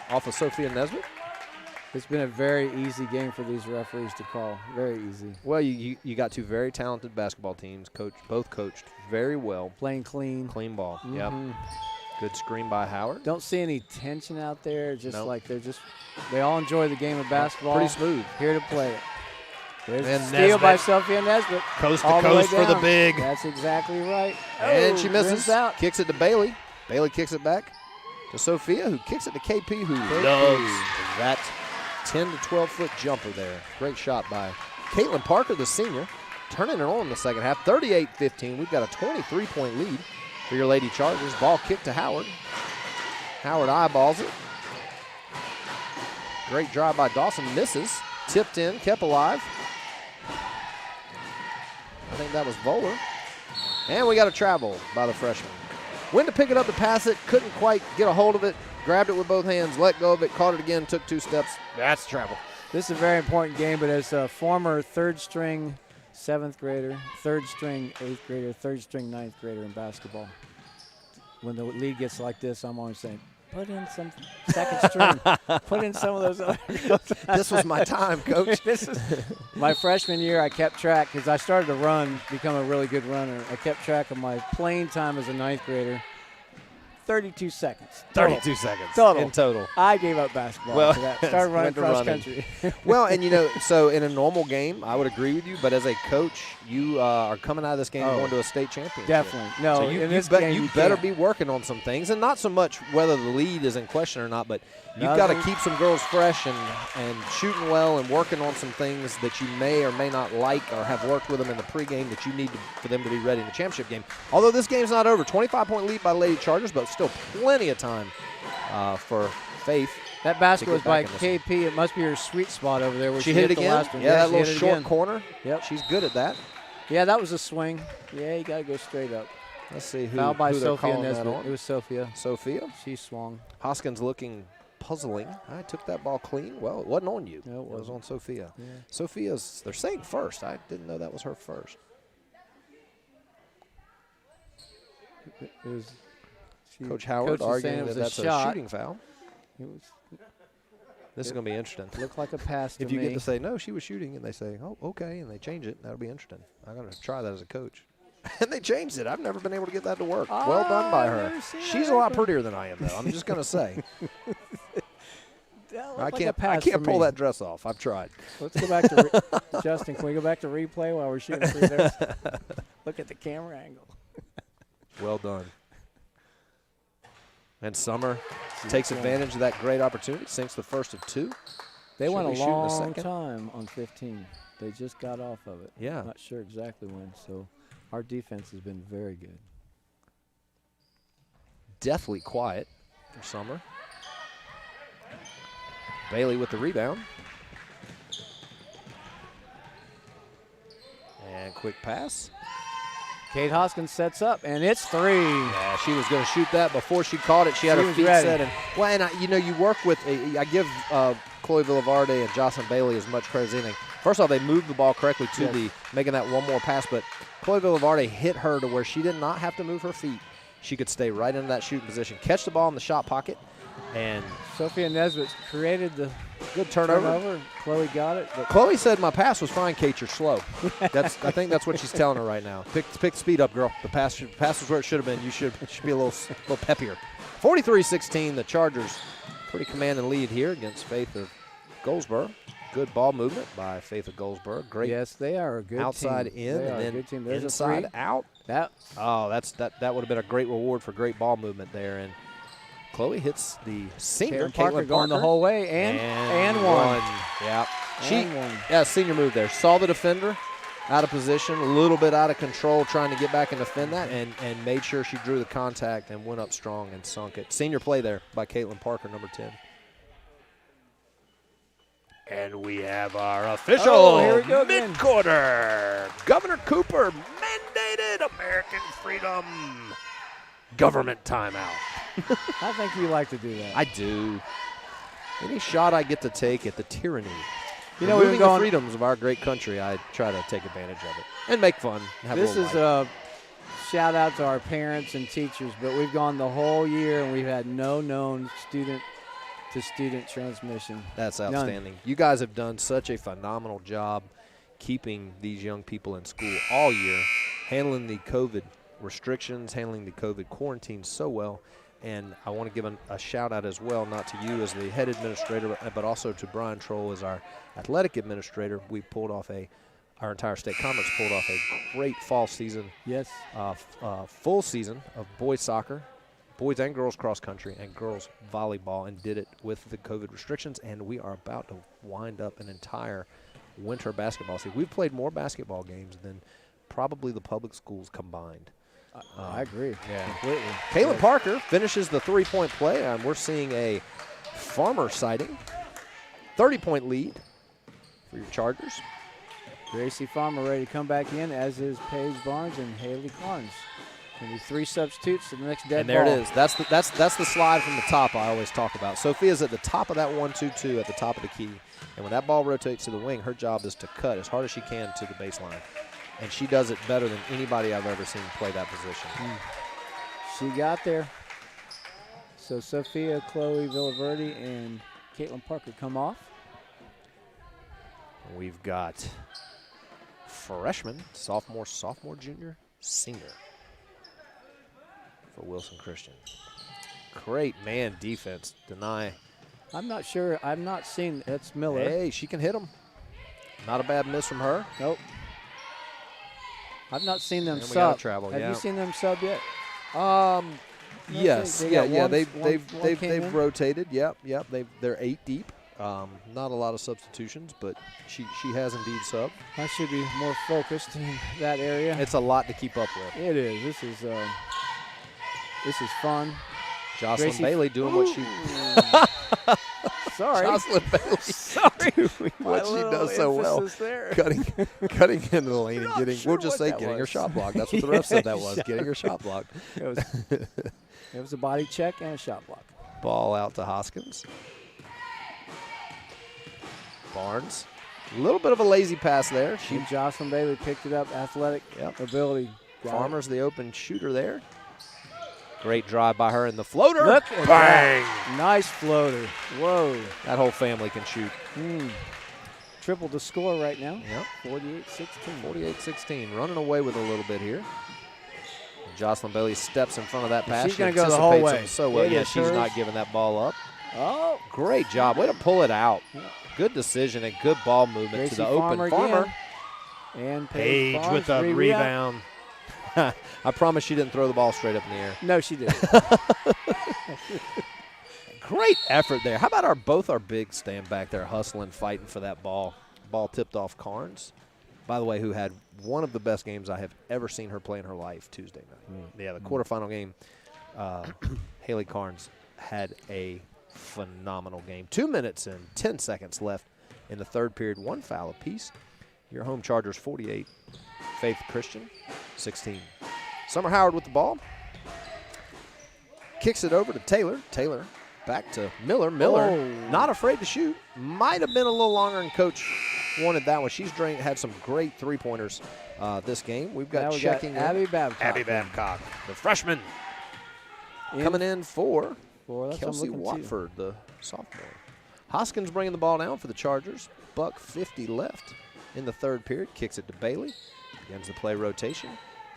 off of Sophia Nesbitt. It's been a very easy game for these referees to call. Very easy. Well, you got two very talented basketball teams. Both coached very well. Playing clean. Clean ball. Yep. Good screen by Howard. Don't see any tension out there. Just like they all enjoy the game of basketball. Pretty smooth. Here to play it. There's and a steal by Sophia Nesbitt. Coast to coast for the big. That's exactly right. And she misses. Out. Kicks it to Bailey. Bailey kicks it back to Sophia, who kicks it to KP, who loves that 10 to 12-foot jumper there. Great shot by Caitlin Parker, the senior, turning it on in the second half. 38-15. We've got a 23-point lead for your Lady Chargers. Ball kicked to Howard. Howard eyeballs it. Great drive by Dawson. Misses. Tipped in. Kept alive. I think that was Voller. And we got a travel by the freshman. Went to pick it up to pass it. Couldn't quite get a hold of it. Grabbed it with both hands. Let go of it. Caught it again. Took 2 steps. That's travel. This is a very important game, but as a former third-string 7th grader, third-string 8th grader, third-string 9th grader in basketball, when the league gets like this, I'm always saying, put in some second string. Put in some of those other girls. This was my time, Coach. My freshman year, I kept track because I started to run, become a really good runner. I kept track of my playing time as a 9th grader. 32 seconds. 32 seconds. Total. In total. I gave up basketball after that. Started running cross country. Well, and so in a normal game, I would agree with you, but as a coach, you are coming out of this game going to a state championship. Definitely. No, so you better be working on some things, and not so much whether the lead is in question or not, but you've got to keep some girls fresh and shooting well and working on some things that you may or may not like or have worked with them in the pregame that you need for them to be ready in the championship game. Although this game's not over. 25-point lead by Lady Chargers, but still plenty of time for Faith. That basket was by KP. It must be her sweet spot over there. Where she hit it again? The last one. Yeah, that little short corner. Yep. She's good at that. Yeah, that was a swing. Yeah, you got to go straight up. Let's see who. Foul by who Sophia Nesbitt. It was Sophia. Sophia? She swung. Hoskins looking puzzling. I took that ball clean. Well, it wasn't on you. No, it was on Sophia. Yeah. Sophia's, they're saying first. I didn't know that was her first. Coach Howard arguing that that's a shooting foul. This is going to be interesting. Looked like a pass to If you me. get to say, no, she was shooting, and they say, oh, okay, and they change it, that'll be interesting. I'm going to try that as a coach. And they changed it. I've never been able to get that to work. Well done by her. She's a lot prettier than I am, though. I'm just going to say. I can't pull that dress off. I've tried. Let's go back to Justin. Can we go back to replay while we're shooting free throws? Look at the camera angle. Well done. And Summer takes advantage of that great opportunity, sinks the first of 2. They went a long time on 15. They just got off of it. Yeah. Not sure exactly when. So our defense has been very good. Deathly quiet for Summer. Bailey with the rebound. And quick pass. Kate Hoskins sets up, and it's 3. Yeah, she was going to shoot that before she caught it. She had her feet set. And you work with, I give Chloe Villavarde and Jocelyn Bailey as much credit as anything. First off, they moved the ball correctly to making that one more pass, but Chloe Villavarde hit her to where she did not have to move her feet. She could stay right into that shooting position, catch the ball in the shot pocket, and Sophia Nesbitt created the good turnover. Chloe got it. Chloe said, my pass was fine, Kate, you're slow. I think that's what she's telling her right now. Pick the speed up, girl. The pass was where it should have been. You should be a little peppier. 43-16, the Chargers pretty commanding lead here against Faith of Goldsboro. Good ball movement by Faith of Goldsboro. Great. Yes, they are a good outside team. in and then good team. inside out. That would have been a great reward for great ball movement there. And Chloe hits the senior. Caitlin Parker going the whole way and one. Yeah. One. Senior move there. Saw the defender out of position, a little bit out of control, trying to get back and defend that, and made sure she drew the contact and went up strong and sunk it. Senior play there by Caitlin Parker, number 10. And we have our official mid-quarter. Governor Cooper mandated American freedom government timeout. I think you like to do that. I do. Any shot I get to take at the tyranny, we've been the going freedoms of our great country, I try to take advantage of it and make fun. This is a shout out to our parents and teachers, but we've gone the whole year and we've had no known student-to-student transmission. That's outstanding. None. You guys have done such a phenomenal job keeping these young people in school all year, handling the COVID restrictions, handling the COVID quarantine so well. And I want to give a shout-out as well, not to you as the head administrator, but also to Brian Troll as our athletic administrator. We pulled off our entire state conference pulled off a great fall season. Yes. Full season of boys soccer, boys and girls cross country, and girls volleyball, and did it with the COVID restrictions. And we are about to wind up an entire winter basketball season. We've played more basketball games than probably the public schools combined. I agree. Yeah, completely. Caitlin Parker finishes the three-point play, and we're seeing a Farmer sighting. 30-point lead for your Chargers. Gracie Farmer ready to come back in, as is Paige Barnes and Haley Carnes. Going to be 3 substitutes to the next dead ball. And there it is. That's the slide from the top I always talk about. Sophia's at the top of that 1-2-2 at the top of the key. And when that ball rotates to the wing, her job is to cut as hard as she can to the baseline. And she does it better than anybody I've ever seen play that position. She got there. So Sophia, Chloe Villaverde, and Caitlin Parker come off. We've got freshman, sophomore, junior, senior for Wilson Christian. Great man defense. Deny. I'm not sure. I'm not seeing. That's Miller. Hey, she can hit them. Not a bad miss from her. Nope. I've not seen them and sub. Have you seen them sub yet? Yes. They've rotated. Yep. They're 8 deep. Not a lot of substitutions, but she has indeed subbed. I should be more focused in that area. It's a lot to keep up with. It is. This is fun. Jocelyn Bailey doing what she. Sorry. Jocelyn Bailey. Sorry. Doing what she does so well. Cutting into the lane and getting. We'll just say getting her shot blocked. That's what the ref said that was. Getting her shot blocked. It was a body check and a shot block. Ball out to Hoskins. Barnes. A little bit of a lazy pass there. Jocelyn Bailey picked it up. Athletic ability. Farmer's the open shooter there. Great drive by her in the floater. Look at bang! That. Nice floater. Whoa. That whole family can shoot. Triple the score right now. Yep. 48-16. 48-16. Running away with a little bit here. Jocelyn Bailey steps in front of that pass. She's going to go the whole way. So well. Yeah, she's not giving that ball up. Oh. Great job. Way to pull it out. Yep. Good decision and good ball movement Gracie to the open Farmer. And Paige with a rebound. I promise she didn't throw the ball straight up in the air. No, she didn't. Great effort there. How about both our bigs staying back there hustling, fighting for that ball. Ball tipped off Carnes, by the way, who had one of the best games I have ever seen her play in her life Tuesday night. Yeah, the quarterfinal game, Haley Carnes had a phenomenal game. 2 minutes and 10 seconds left in the third period. 1 foul apiece. Your home Chargers 48. Faith Christian 16. Summer Howard with the ball. Kicks it over to Taylor. Taylor back to Miller. Miller not afraid to shoot. Might have been a little longer than Coach wanted that one. She's had some great three-pointers this game. We've got checking Abby Babcock. Abby Babcock, the freshman. Coming in for Kelsey Watford, the sophomore. Hoskins bringing the ball down for the Chargers. $1:50 left in the third period. Kicks it to Bailey. Begins the play rotation.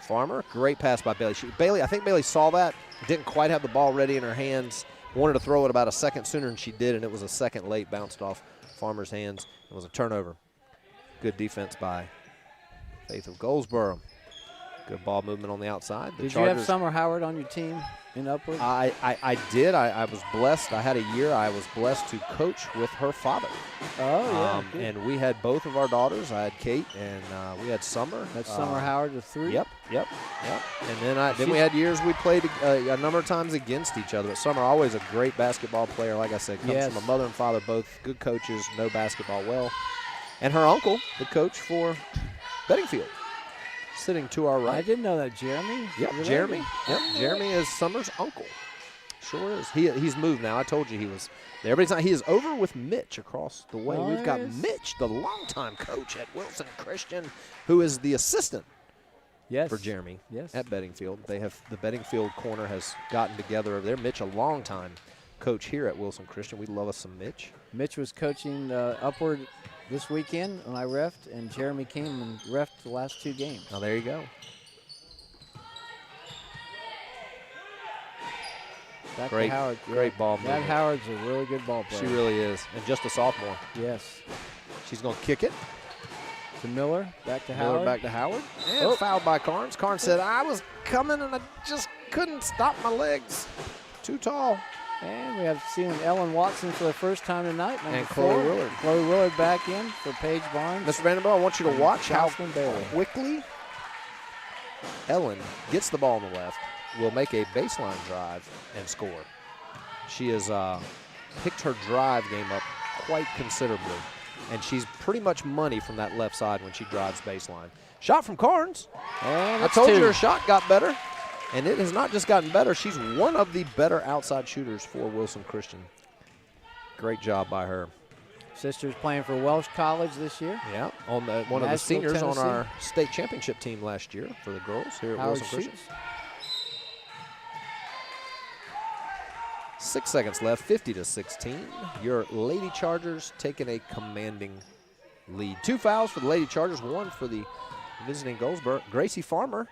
Farmer, great pass by Bailey. I think Bailey saw that, didn't quite have the ball ready in her hands. Wanted to throw it about a second sooner than she did, and it was a second late. Bounced off Farmer's hands. It was a turnover. Good defense by Faith of Goldsboro. Good ball movement on the outside. Did you have Summer Howard on your team in Upward? I did. I was blessed. I had a year I was blessed to coach with her father. Oh, yeah. And we had both of our daughters. I had Kate, and we had Summer. That's Summer Howard with 3? Yep. And then we had years we played a number of times against each other. But Summer, always a great basketball player. Like I said, comes from a mother and father, both good coaches, know basketball well. And her uncle, the coach for Beddingfield, sitting to our right. I didn't know that. Jeremy? Yep, Jeremy. Yep, Jeremy is Summer's uncle. Sure is. He's moved now. I told you he was there. But he is over with Mitch across the way. We've got Mitch, the longtime coach at Wilson Christian, who is the assistant for Jeremy at Beddingfield. They have the Beddingfield corner has gotten together over there. Mitch, a longtime coach here at Wilson Christian. We love us some Mitch. Mitch was coaching Upward this weekend when I reffed, and Jeremy came and reffed the last 2 games. Oh, there you go. Back to Howard. Great ball movement. Matt Howard's a really good ball player. She really is, and just a sophomore. Yes. She's going to kick it. To Miller, back to Miller Howard. Back to Howard. And fouled by Carnes. Carnes said, I was coming and I just couldn't stop my legs. Too tall. And we have seen Ellen Watson for the first time tonight. And Chloe Willard. Chloe Willard back in for Paige Barnes. Mr. Vanderbilt, I want you to watch how Bailey. quickly Ellen gets the ball on the left, will make a baseline drive and score. She has picked her drive game up quite considerably, and she's pretty much money from that left side when she drives baseline. Shot from Carnes. And I told you her shot got better. And it has not just gotten better. She's one of the better outside shooters for Wilson Christian. Great job by her. Sister's playing for Welsh College this year. Yeah, on one of the seniors Tennessee. on our state championship team last year for the girls here at Wilson Christian. 6 seconds left, 50-16. Your Lady Chargers taking a commanding lead. 2 fouls for the Lady Chargers, 1 for the visiting Goldsboro. Gracie Farmer.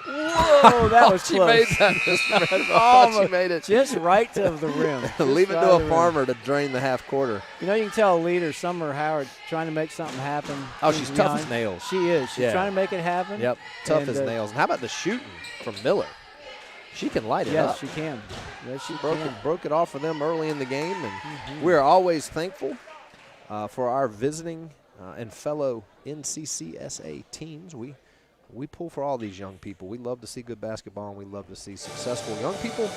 Whoa, that was she close. Made that, Mr. Redball. She made it. Just right to the rim. Leave it to a farmer to drain the half quarter. You know, you can tell a leader, Summer Howard, trying to make something happen. Oh, she's tough as nails. She is. She's trying to make it happen. Yep, tough as nails. And how about the shooting from Miller? She can light it up. Yes, she can. Yes, she broke it off for them early in the game, and we're always thankful for our visiting and fellow NCCSA teams. We pull for all these young people. We love to see good basketball, and we love to see successful young people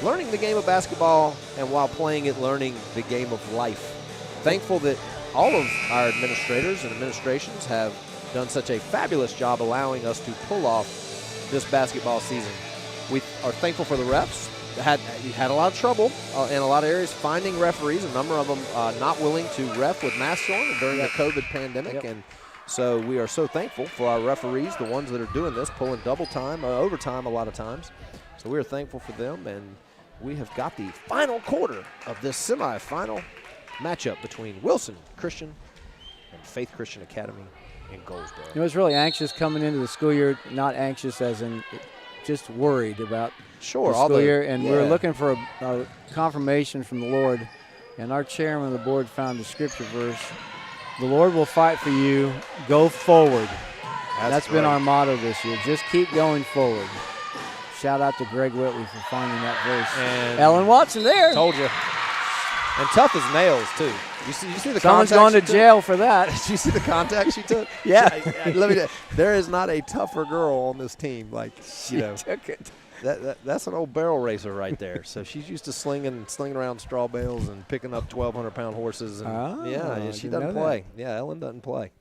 learning the game of basketball, and while playing it, learning the game of life. Thankful that all of our administrators and administrations have done such a fabulous job allowing us to pull off this basketball season. We are thankful for the refs. Had a lot of trouble in a lot of areas finding referees, a number of them not willing to ref with masks on during the COVID pandemic. And so we are so thankful for our referees, the ones that are doing this, pulling double time, overtime a lot of times. So we are thankful for them, and we have got the final quarter of this semifinal matchup between Wilson Christian and Faith Christian Academy in Goldsboro. You know, I was really anxious coming into the school year, not anxious as in just worried about the school year, and we were looking for a confirmation from the Lord, and our chairman of the board found the scripture verse, the Lord will fight for you, go forward. That's been our motto this year, just keep going forward. Shout out to Greg Whitley for finding that verse. And Ellen Watson there. Told you. And tough as nails, too. You see the Someone's going to jail for that. Did you see the contact she took? Yeah. There is not a tougher girl on this team. Like, she took it. That's an old barrel racer right there. So she's used to slinging around straw bales and picking up 1,200-pound horses. And she doesn't play. Yeah, Ellen doesn't play.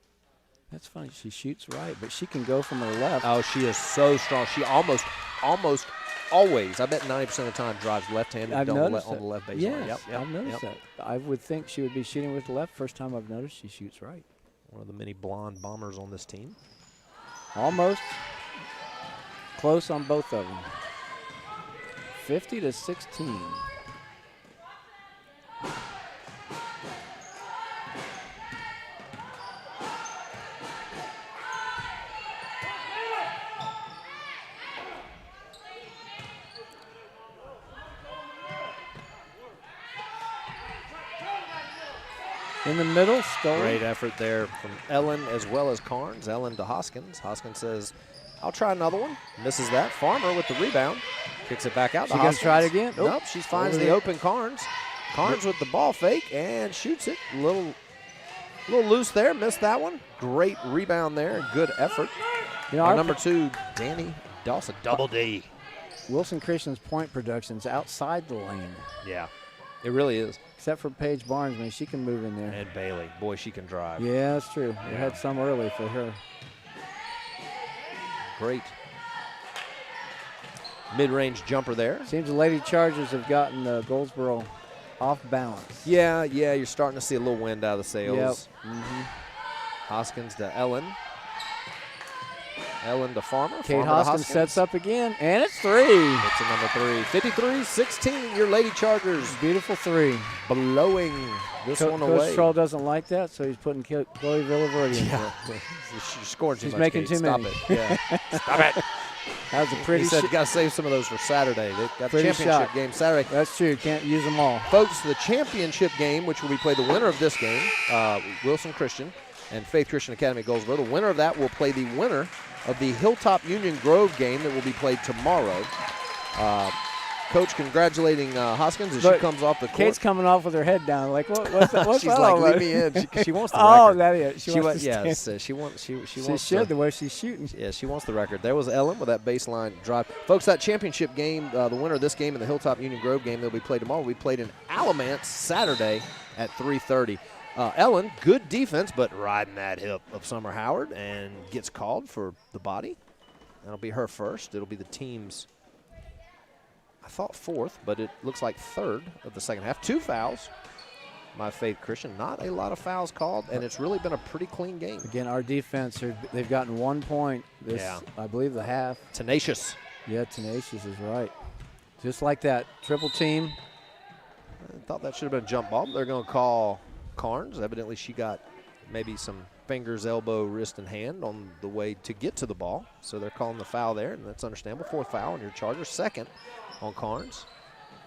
That's funny. She shoots right, but she can go from her left. Oh, she is so strong. She almost always, I bet 90% of the time, drives left-handed on the left baseline. Yes, I've noticed that. I would think she would be shooting with the left. First time I've noticed she shoots right. One of the many blonde bombers on this team. Almost. Close on both of them. 50-16. In the middle, Story. Great effort there from Ellen as well as Carnes. Ellen to Hoskins. Hoskins says, I'll try another one. Misses that. Farmer with the rebound. Kicks it back out. She going to try it again? Nope, she finds the open Carnes. Carnes with the ball fake and shoots it. A little loose there. Missed that one. Great rebound there. Good effort. You know, our number 2, Danny Dawson. Double D. Wilson Christian's point production's outside the lane. Yeah, it really is. Except for Paige Barnes, man, she can move in there. And Bailey. Boy, she can drive. Yeah, that's true. We had some early for her. Great mid-range jumper there. Seems the Lady Chargers have gotten Goldsboro off balance. Yeah, you're starting to see a little wind out of the sails. Yep. Hoskins to Ellen. Ellen to Farmer. Kate Farmer Hoskins sets up again, and it's 3. It's a number 3. 53-16, your Lady Chargers. Beautiful 3. Blowing this one away. Coach Troll doesn't like that, so he's putting Chloe Villaverde in there. She's scoring too much. She's making too many. Stop it. Yeah. Stop it. That was a pretty He said, got to save some of those for Saturday. They've got the pretty championship game Saturday. That's true. Can't use them all. Folks, the championship game, which will be played the winner of this game, Wilson Christian and Faith Christian Academy at Goldsboro. The winner of that will play the winner of the Hilltop Union Grove game that will be played tomorrow. Coach congratulating Hoskins as she comes off the court. Kate's coming off with her head down. Like, what's that? What's She's that like, all leave about? me in. She wants the Oh, record. that is. She wants the way she's shooting. Yeah, she wants the record. There was Ellen with that baseline drive. Folks, that championship game, the winner of this game and the Hilltop Union Grove game that will be played tomorrow, will be played in Alamance Saturday at 3:30. Ellen, good defense, but riding that hip of Summer Howard and gets called for the body. That'll be her first. It'll be the team's, I thought 4th, but it looks like 3rd of the second half. 2 fouls by Faith Christian. Not a lot of fouls called, and it's really been a pretty clean game. Again, our defense, they've gotten 1 point this, I believe, the half. Tenacious. Yeah, tenacious is right. Just like that triple team. I thought that should have been a jump ball, but they're going to call Carnes. Evidently she got maybe some fingers, elbow, wrist, and hand on the way to get to the ball. So they're calling the foul there, and that's understandable. 4th foul on your Chargers, 2nd on Carnes.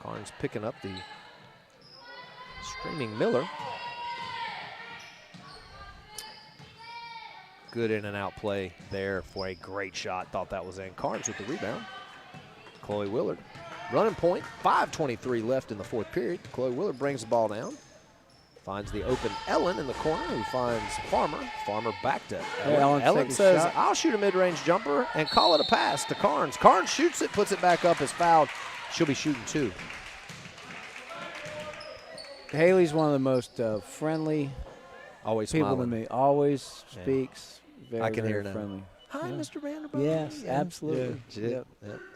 Carnes picking up the streaming Miller. Good in and out play there for a great shot. Thought that was in. Carnes with the rebound. Chloe Willard running point. 5:23 left in the 4th period. Chloe Willard brings the ball down. Finds the open Ellen in the corner, who finds Farmer. Farmer back to Ellen. Ellen says, I'll shoot a mid-range jumper and call it a pass to Carnes. Carnes shoots it, puts it back up, is fouled. She'll be shooting 2. Haley's one of the most friendly always people smiling to me. Always speaks very, I can very hear now. friendly. Hi, Mr. Vanderbilt. Yes, absolutely. Yeah.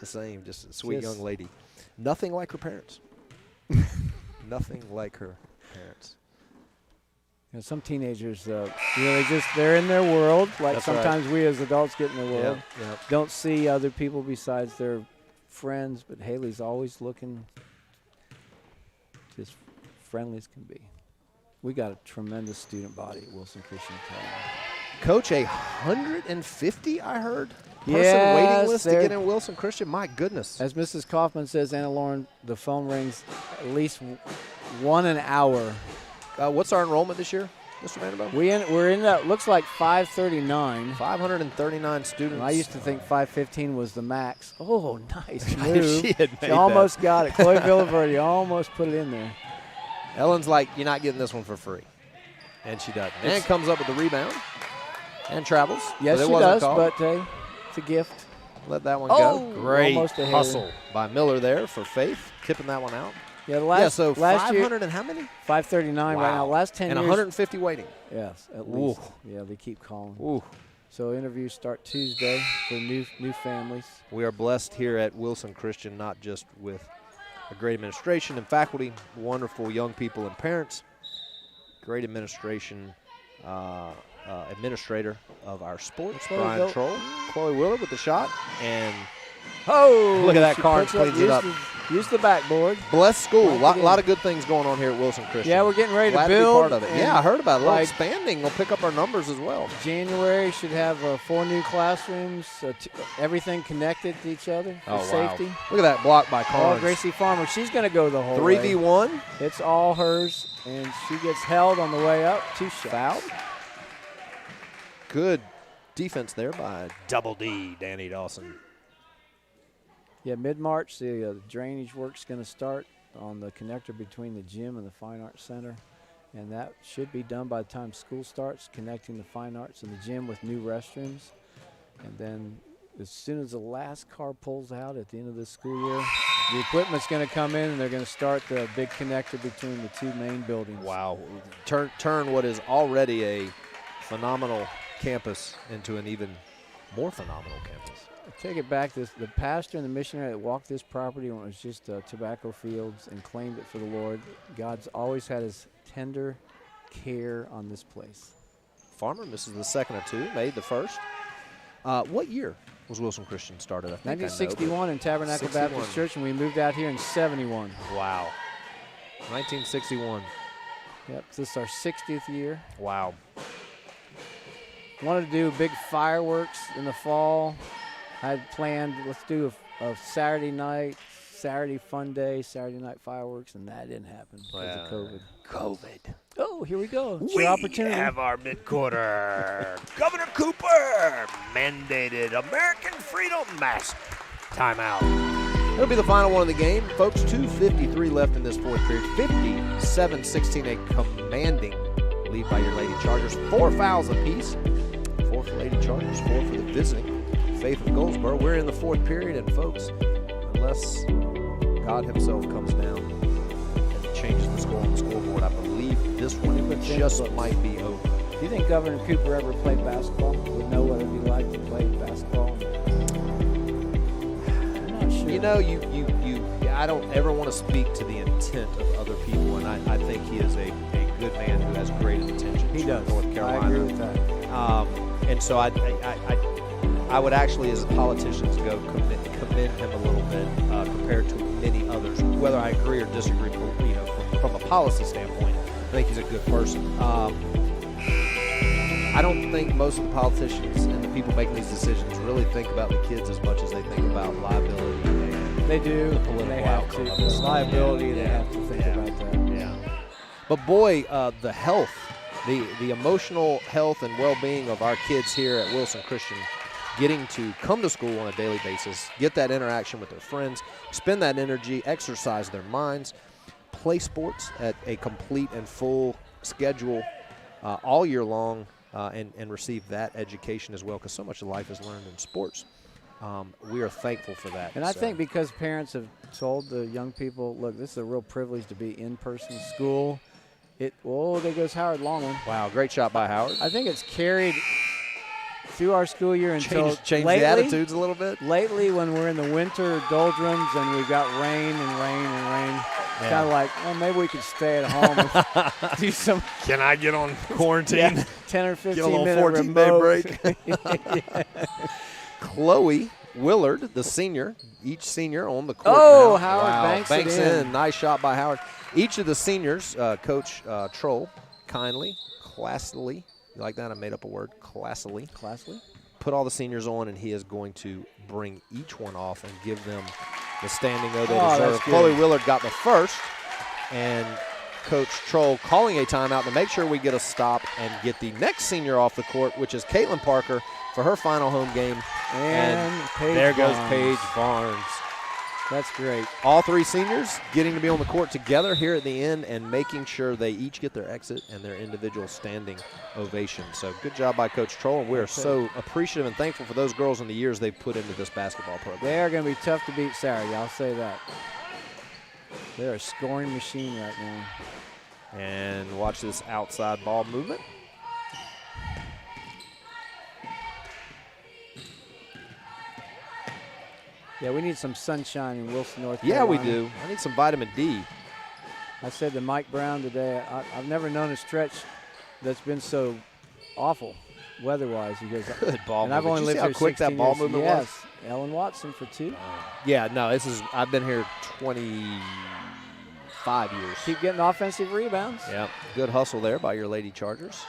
The same, just a sweet young lady. Nothing like her parents. Nothing like her parents. You know, some teenagers, they're in their world. Like That's sometimes we as adults get in their world. Yep. Don't see other people besides their friends. But Haley's always looking just friendly as can be. We got a tremendous student body at Wilson Christian Academy. Coach, 150, I heard. Person Yes, waiting list to get in Wilson Christian. My goodness. As Mrs. Kaufman says, Anna Lauren, the phone rings at least 1 an hour. What's our enrollment this year, Mr. Vanderbilt? We're in that, looks like 539. 539 students. And I used to think 515 was the max. Oh, nice move. She had made almost that. got it. Chloe Villaverde almost put it in there. Ellen's like, you're not getting this one for free. And she does. And comes up with the rebound and travels. Yes, she does, but it's a gift. Let that one go. Great almost a hustle by Miller there for Faith, tipping that one out. Yeah, last so last 500 year, and how many? 539 right now. Last 10 and years. 150 waiting. Yes, at Ooh. least. Yeah, they keep calling. Ooh. So interviews start Tuesday for new families. We are blessed here at Wilson Christian, not just with a great administration and faculty, wonderful young people and parents, great administration, administrator of our sports, Brian Troll. Chloe Willard with the shot, and look at that, Carnes cleans it up. Use the backboard. Blessed school. A lot of good things going on here at Wilson Christian. Yeah, we're getting ready Glad to build. be part of it. Yeah, I heard about it. A little expanding. We'll pick up our numbers as well. January should have 4 new classrooms, everything connected to each other for safety. Wow. Look at that block by Carnes. Oh, Gracie Farmer, she's going to go the whole way. 3v1. It's all hers, and she gets held on the way up. 2 shots. Fouled. Good defense there by Double D, Danny Dawson. Yeah, mid-March, the drainage work's going to start on the connector between the gym and the Fine Arts Center. And that should be done by the time school starts, connecting the Fine Arts and the gym with new restrooms. And then as soon as the last car pulls out at the end of the school year, the equipment's going to come in and they're going to start the big connector between the two main buildings. Wow. Turn what is already a phenomenal campus into an even more phenomenal campus. Take it back. The pastor and the missionary that walked this property when it was just tobacco fields and claimed it for the Lord, God's always had his tender care on this place. Farmer misses the second of two, made the first. What year was Wilson Christian started? I think 1961 in Tabernacle Baptist Church, and we moved out here in 71. Wow. 1961. Yep, this is our 60th year. Wow. Wanted to do big fireworks in the fall. I had planned, let's do a Saturday night, Saturday fun day, Saturday night fireworks, and that didn't happen because of COVID. COVID. Oh, here we go. It's We your opportunity. have our mid-quarter. Governor Cooper mandated American Freedom Mask. Timeout. It'll be the final one of the game. Folks, 2:53 left in this fourth period. 57-16, a commanding lead by your Lady Chargers. 4 fouls apiece. 4 for Lady Chargers, 4 for the visiting Faith of Goldsboro. We're in the fourth period, and folks, unless God himself comes down and changes the score on the scoreboard, I believe this one just might be over. Do you think Governor Cooper ever played basketball? Would know what it would be like to play basketball? I'm not sure. You know, I don't ever want to speak to the intent of other people, and I think he is a good man who has great intentions. He does. North Carolina. I agree with that. And so I would actually, as politicians go, commend him a little bit compared to many others. Whether I agree or disagree, from a policy standpoint, I think he's a good person. I don't think most of the politicians and the people making these decisions really think about the kids as much as they think about liability. They do. The political they have outcome to. of The this. liability, they have to think about that. Yeah. But boy, the health, the emotional health and well-being of our kids here at Wilson Christian, getting to come to school on a daily basis, get that interaction with their friends, spend that energy, exercise their minds, play sports at a complete and full schedule all year long, and receive that education as well, because so much of life is learned in sports. We are thankful for that. And I think because parents have told the young people, look, this is a real privilege to be in-person school. There goes Howard Longman. Wow, great shot by Howard. I think it's carried through our school year until Change lately, the attitudes a little bit. Lately, when we're in the winter doldrums and we've got rain and rain and rain, it's kind of like, well, maybe we could stay at home and do some. Can I get on quarantine? Yeah, 10 or 15 get a little minute 14-day remote. break. Chloe Willard, the senior, each senior on the court. Oh, now. Howard banks it in. Nice shot by Howard. Each of the seniors, Coach Troll, kindly, classily, you like that? I made up a word, classily. Classily? Put all the seniors on, and he is going to bring each one off and give them the standing O they deserve. Chloe Willard got the first, and Coach Troll calling a timeout to make sure we get a stop and get the next senior off the court, which is Caitlin Parker for her final home game. And there goes Paige Barnes. That's great. All three seniors getting to be on the court together here at the end and making sure they each get their exit and their individual standing ovation. So good job by Coach Troll, and we are so appreciative and thankful for those girls and the years they've put into this basketball program. They are going to be tough to beat Saturday, I'll say that. They're a scoring machine right now. And watch this outside ball movement. Yeah, we need some sunshine in Wilson, North Yeah, Carolina. we do. I need some vitamin D. I said to Mike Brown today, I've never known a stretch that's been so awful weather-wise. He goes, good ball and movement. I've only lived see how here quick 16 that ball years. movement yes. was? Ellen Watson for 2. Yeah, no, I've been here 25 years. Keep getting offensive rebounds. Yeah, good hustle there by your Lady Chargers.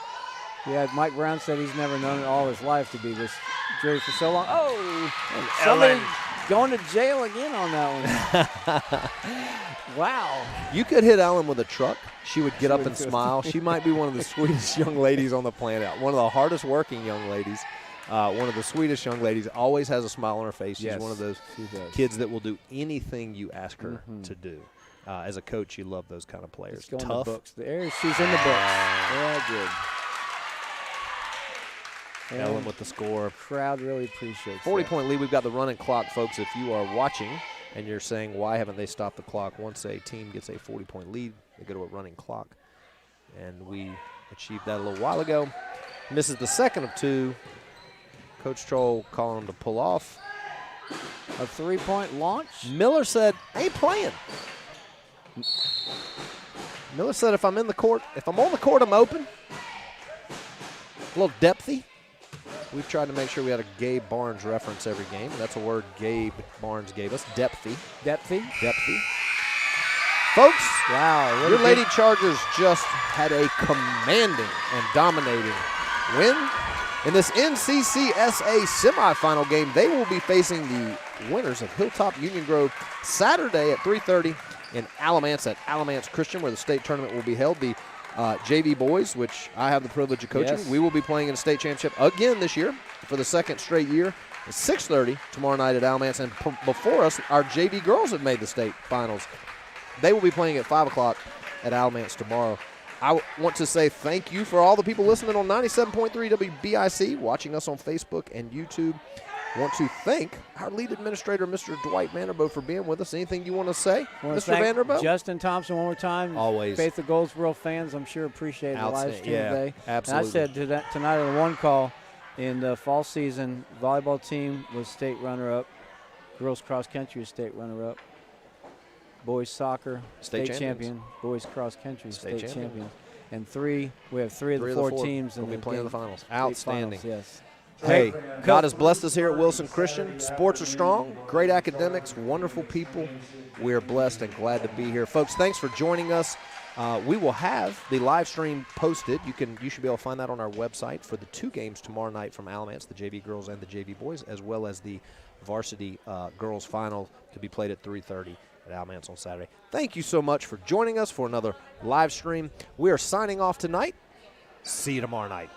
Yeah, Mike Brown said he's never known it all his life to be this dreary for so long. Oh, and somebody Ellen going to jail again on that one. Wow. You could hit Ellen with a truck. She would get up and smile. She might be one of the sweetest young ladies on the planet. One of the hardest working young ladies. one of the sweetest young ladies, always has a smile on her face. She's Yes, one of those kids that will do anything you ask her to do. As a coach, you love those kind of players. Let's go in Tough. the books. There, she's in the books. Yeah, good. Ellen with the score. Crowd really appreciates 40-point lead. We've got the running clock, folks. If you are watching and you're saying, why haven't they stopped the clock? Once a team gets a 40-point lead, they go to a running clock. And we achieved that a little while ago. Misses the second of two. Coach Troll calling him to pull off. A 3-point launch. Miller said, ain't playing. Miller said, if I'm on the court, I'm open. A little depthy. We've tried to make sure we had a Gabe Barnes reference every game. That's a word Gabe Barnes gave us, depthy. Depthy. Depthy. Folks, wow, your Lady Chargers just had a commanding and dominating win. In this NCCSA semifinal game, they will be facing the winners of Hilltop Union Grove Saturday at 3:30 in Alamance at Alamance Christian, where the state tournament will be held. The JV boys, which I have the privilege of coaching, Yes. we will be playing in a state championship again this year for the second straight year. At 6:30 tomorrow night at Alamance, and before us, our JV girls have made the state finals. They will be playing at 5 o'clock at Alamance tomorrow. I want to say thank you for all the people listening on 97.3 WBIC, watching us on Facebook and YouTube. I want to thank our lead administrator, Mr. Dwight Vanderbo, for being with us. Anything you want to say, Mr. Vanderbo? Justin Thompson one more time. Always. Faith of Goldsboro fans, I'm sure, appreciate the live stream today. Absolutely. And I said tonight on the one call, in the fall season, volleyball team was state runner-up. Girls cross country was state runner-up. Boys soccer, state champion. Boys cross country, state champion. And we have three of the four teams will in be the playing in the finals. Outstanding. Finals, yes. Hey, God has blessed us here at Wilson Christian. Sports are strong, great academics, wonderful people. We are blessed and glad to be here. Folks, thanks for joining us. We will have the live stream posted. You should be able to find that on our website for the two games tomorrow night from Alamance, the JV girls and the JV boys, as well as the varsity girls final to be played at 3:30 at Alamance on Saturday. Thank you so much for joining us for another live stream. We are signing off tonight. See you tomorrow night.